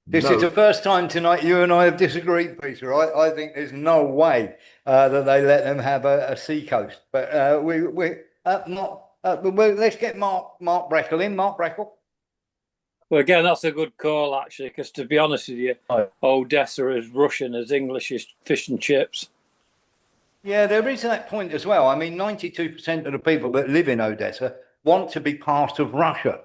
A: This is the first time tonight you and I have disagreed, Peter. I think there's no way that they let them have a sea coast. But let's get Mark Breckle in. Mark Breckle.
F: Well, again, that's a good call, actually, because to be honest with you, Odessa is Russian as English is fish and chips.
A: Yeah, there is that point as well. I mean, 92% of the people that live in Odessa want to be part of Russia.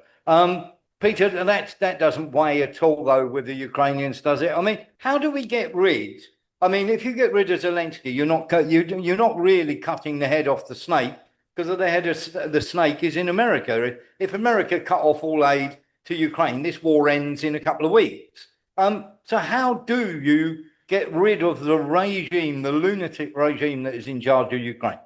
A: Peter, that doesn't weigh at all, though, with the Ukrainians, does it? I mean, how do we get rid? I mean, if you get rid of Zelensky, you're not really cutting the head off the snake, because the head of the snake is in America. If America cut off all aid to Ukraine, this war ends in a couple of weeks. So how do you get rid of the regime, the lunatic regime that is in charge of Ukraine?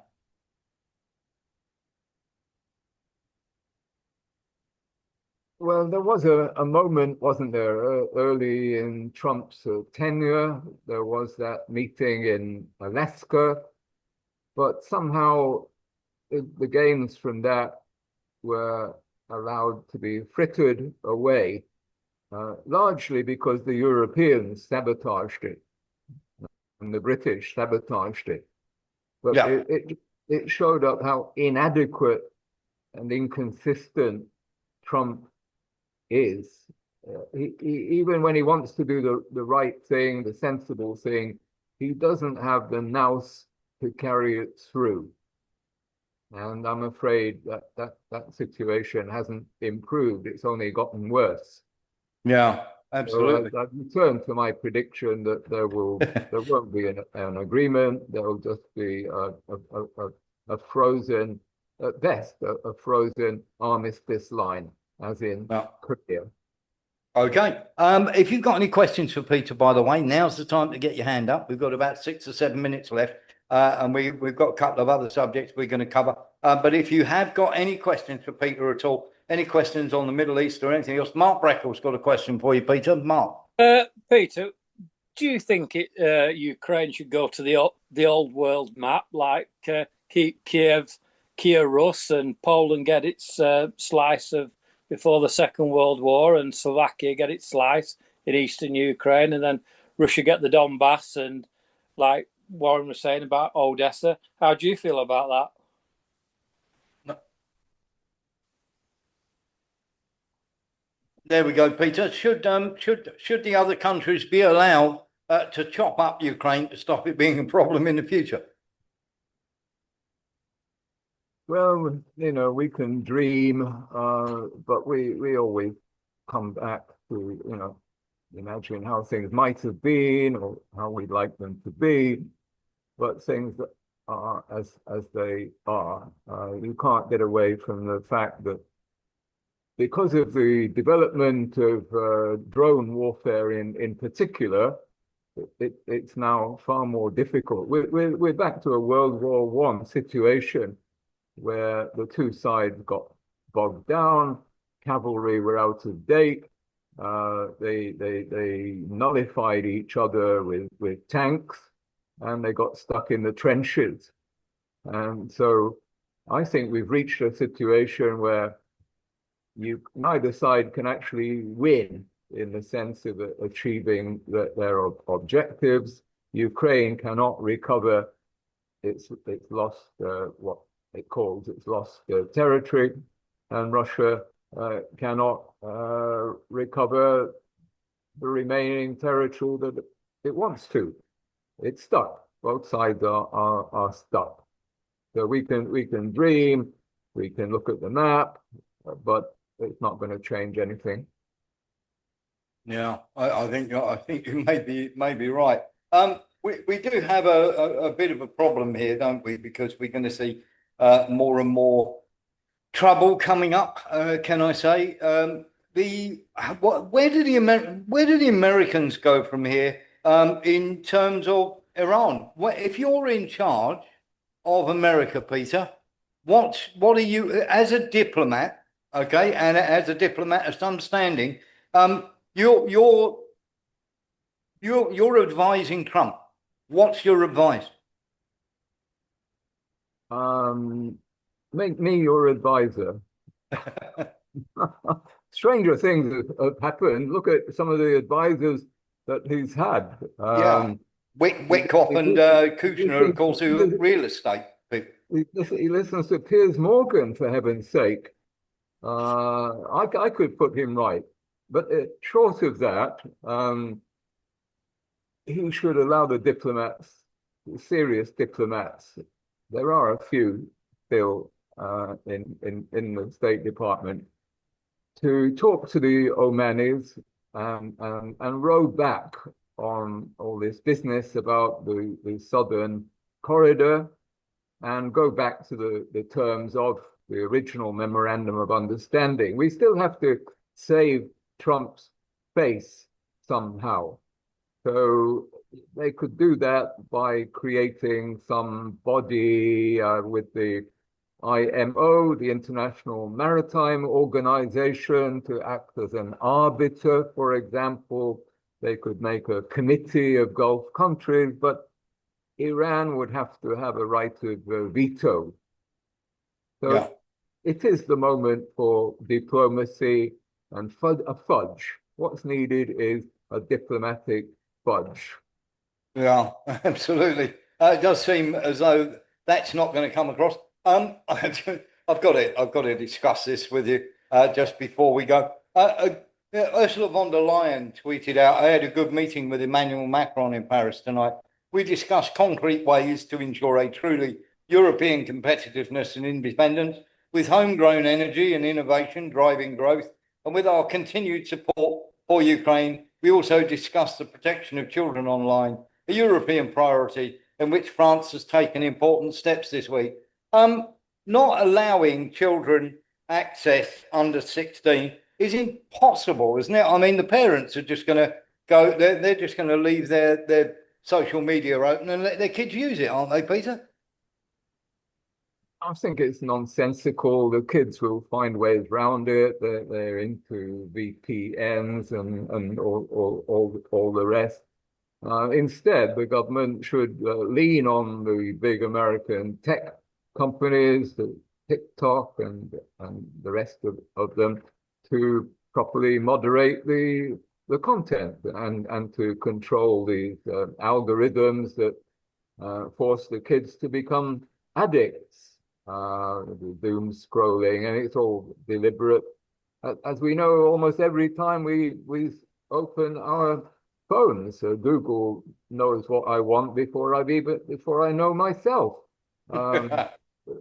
B: Well, there was a moment, wasn't there, early in Trump's tenure? There was that meeting in Alaska, but somehow the gains from that were allowed to be frittered away, largely because the Europeans sabotaged it and the British sabotaged it. But
A: yeah.
B: it showed up how inadequate and inconsistent Trump is. Even when he wants to do the right thing, the sensible thing, he doesn't have the nous to carry it through. And I'm afraid that situation hasn't improved. It's only gotten worse.
A: Yeah, absolutely.
B: So I've returned to my prediction that there won't be an agreement. There will just be a frozen, at best, a frozen armistice line, as in Korea.
A: Okay. If you've got any questions for Peter, by the way, now's the time to get your hand up. We've got about 6 or 7 minutes left. And we've got a couple of other subjects we're going to cover. But if you have got any questions for Peter at all, any questions on the Middle East or anything else, Mark Breckle's got a question for you, Peter. Mark.
F: Peter, do you think Ukraine should go to the old world map, like keep Kiev, Rus, and Poland get its slice of before the Second World War, and Slovakia get its slice in eastern Ukraine, and then Russia get the Donbas, and like Warren was saying about Odessa? How do you feel about that?
A: There we go, Peter. Should the other countries be allowed to chop up Ukraine to stop it being a problem in the future?
B: Well, we can dream, but we always come back to, imagine how things might have been or how we'd like them to be. But things that are as they are. You can't get away from the fact that because of the development of drone warfare in particular, it's now far more difficult. We're back to a World War I situation where the two sides got bogged down, cavalry were out of date, they nullified each other with tanks, and they got stuck in the trenches. And so I think we've reached a situation where neither side can actually win in the sense of achieving their objectives. Ukraine cannot recover its lost, what it calls its lost territory, and Russia cannot recover the remaining territory that it wants to. It's stuck. Both sides are stuck. So we can dream, we can look at the map, but it's not going to change anything.
A: Yeah, I think you may be right. We do have a bit of a problem here, don't we? Because we're going to see more and more trouble coming up. Can I say where do the Americans go from here in terms of Iran? If you're in charge of America, Peter, what are you as a diplomat? Okay, and as a diplomat of some standing, you're advising Trump. What's your advice?
B: Make me your advisor. Stranger things have happened. Look at some of the advisors that he's had.
A: Witkoff and Kushner, of course, who are real estate people.
B: He listens to Piers Morgan, for heaven's sake. I could put him right. But short of that, he should allow the diplomats, the serious diplomats. There are a few still in the State Department, to talk to the Omanis and row back on all this business about the southern corridor and go back to the terms of the original memorandum of understanding. We still have to save Trump's face somehow. So they could do that by creating some body with the IMO, the International Maritime Organization, to act as an arbiter, for example. They could make a committee of Gulf countries, but Iran would have to have a right of veto. So it is the moment for diplomacy and a fudge. What's needed is a diplomatic fudge.
A: Yeah, absolutely. It does seem as though that's not going to come across. I've got to discuss this with you just before we go. Ursula von der Leyen tweeted out, I had a good meeting with Emmanuel Macron in Paris tonight. We discussed concrete ways to ensure a truly European competitiveness and independence, with homegrown energy and innovation driving growth, and with our continued support for Ukraine. We also discussed the protection of children online, a European priority in which France has taken important steps this week. Not allowing children access under 16 is impossible, isn't it? I mean, the parents are just going to go, they're just going to leave their social media open and let their kids use it, aren't they, Peter?
B: I think it's nonsensical. The kids will find ways around it. They're into VPNs and all the rest. Instead, the government should lean on the big American tech companies, the TikTok and the rest of them, to properly moderate the content and to control these algorithms that force the kids to become addicts. The doom scrolling, and it's all deliberate. As we know, almost every time we open our phones, Google knows what I want before I know myself.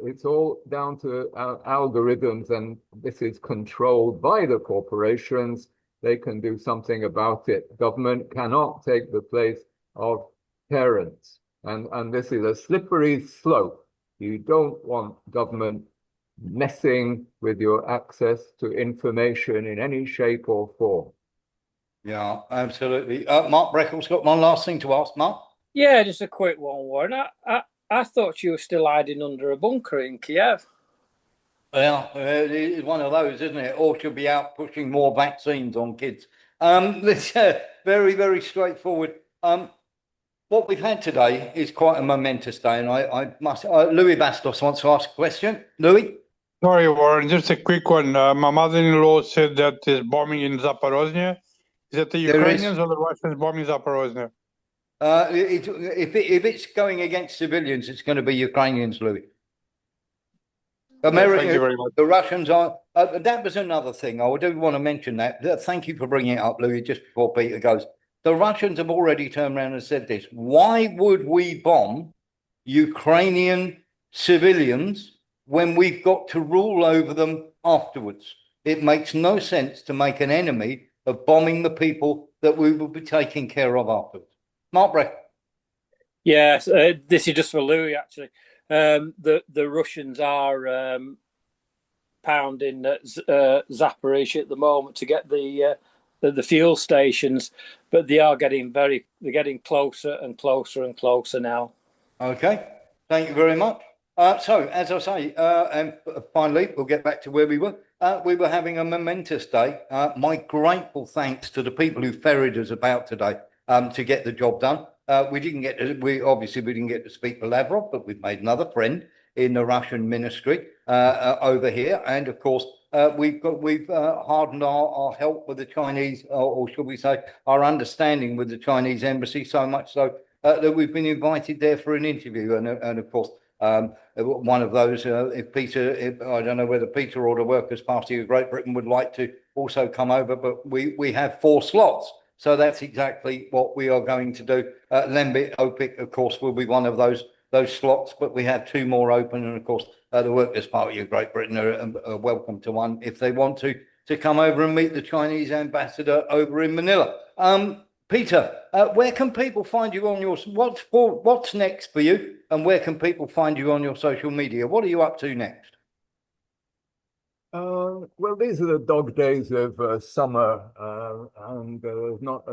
B: It's all down to algorithms, and this is controlled by the corporations. They can do something about it. Government cannot take the place of parents, and this is a slippery slope. You don't want government messing with your access to information in any shape or form.
A: Yeah, absolutely. Mark Breckle's got one last thing to ask, Mark.
F: Yeah, just a quick one, Warren. I thought you were still hiding under a bunker in Kiev.
A: Well, it's one of those, isn't it? Or should be out pushing more vaccines on kids. It's very, very straightforward. What we've had today is quite a momentous day, and I must. Louis Bastos wants to ask a question. Louis?
R: Sorry, Warren, just a quick one. My mother-in-law said that there's bombing in Zaporozhye. Is it the Ukrainians or the Russians bombing Zaporozhye?
A: If it's going against civilians, it's going to be Ukrainians, Louis. America,
R: thank you very much.
A: The Russians are. That was another thing. I do want to mention that. Thank you for bringing it up, Louis, just before Peter goes. The Russians have already turned around and said this. Why would we bomb Ukrainian civilians when we've got to rule over them afterwards? It makes no sense to make an enemy of bombing the people that we will be taking care of afterwards. Mark Breck.
F: Yes, this is just for Louis, actually. The Russians are pounding Zaporizhzhia at the moment to get the fuel stations, but they're getting closer and closer and closer now.
A: Okay, thank you very much. So, as I say, and finally, we'll get back to where we were. We were having a momentous day. My grateful thanks to the people who ferried us about today to get the job done. we didn't get to, we didn't get to speak to Lavrov, but we've made another friend in the Russian ministry over here, and of course we've hardened our help with the Chinese, or should we say, our understanding with the Chinese embassy, so much so that we've been invited there for an interview, and of course. One of those, if Peter, I don't know whether Peter or the Workers' Party of Great Britain would like to also come over, but we have 4 slots. So that's exactly what we are going to do. Lembit Öpik, of course, will be one of those slots, but we have 2 more open. And of course, the Workers' Party of Great Britain are welcome to one if they want to come over and meet the Chinese ambassador over in Manila. Peter, where can people find you on your, what's next for you, and where can people find you on your social media? What are you up to next?
B: Well, these are the dog days of summer, and not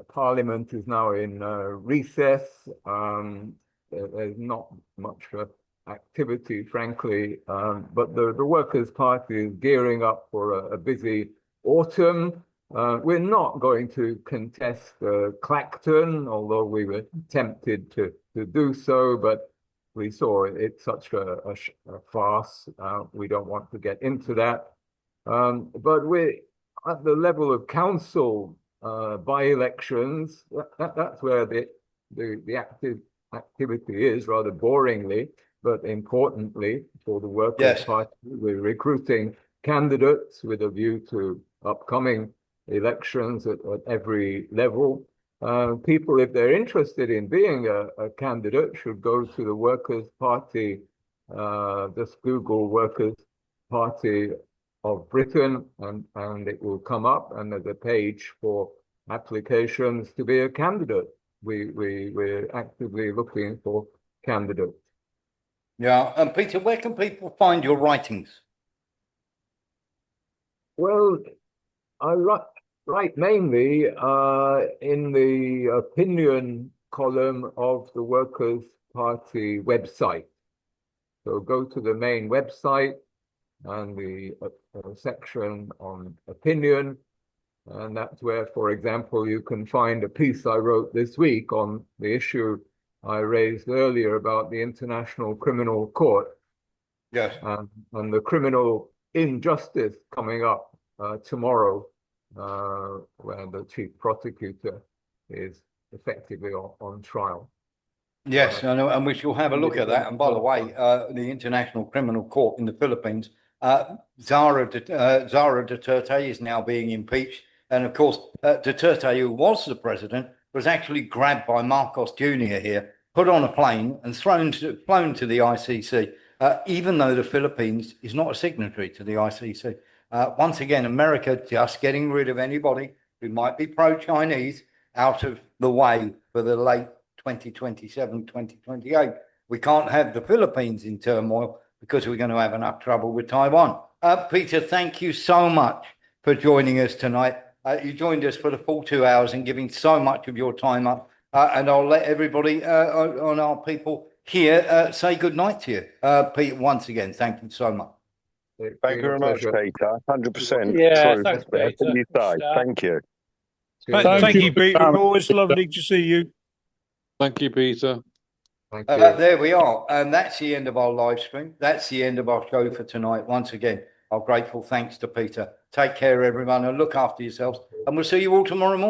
B: Parliament is now in recess. There's not much activity, frankly, but the Workers' Party is gearing up for a busy autumn. We're not going to contest Clacton, although we were tempted to do so, but we saw it's such a farce. We don't want to get into that. But we're at the level of council by-elections. That's where the activity is, rather boringly, but importantly for the Workers' Party. We're recruiting candidates with a view to upcoming elections at every level. People, if they're interested in being a candidate, should go to the Workers' Party, just Google Workers' Party of Britain, and it will come up, and there's a page for applications to be a candidate. We're actively looking for candidates.
A: Yeah, and Peter, where can people find your writings?
B: Well, I write mainly in the opinion column of the Workers' Party website. So go to the main website and the section on opinion, and that's where, for example, you can find a piece I wrote this week on the issue I raised earlier about the International Criminal Court.
A: Yes.
B: And the criminal injustice coming up tomorrow, where the chief prosecutor is effectively on trial.
A: Yes, and we shall have a look at that. And by the way, the International Criminal Court in the Philippines, Zara Duterte is now being impeached. And of course, Duterte, who was the president, was actually grabbed by Marcos Jr. here, put on a plane and flown to the ICC, even though the Philippines is not a signatory to the ICC. Once again, America just getting rid of anybody who might be pro-Chinese out of the way for the late 2027, 2028. We can't have the Philippines in turmoil because we're going to have enough trouble with Taiwan. Peter, thank you so much for joining us tonight. You joined us for the full 2 hours and giving so much of your time up. And I'll let everybody on our people here say good night to you. Peter, once again, thank you so much.
H: Thank you very much, Peter. 100%
F: Yeah,
H: true.
F: thanks,
H: Everything you say. Thank you.
S: Thank you, Peter. Always lovely to see you.
T: Thank you, Peter.
B: Thank you.
A: There we are. And that's the end of our live stream. That's the end of our show for tonight. Once again, our grateful thanks to Peter. Take care, everyone, and look after yourselves. And we'll see you all tomorrow morning.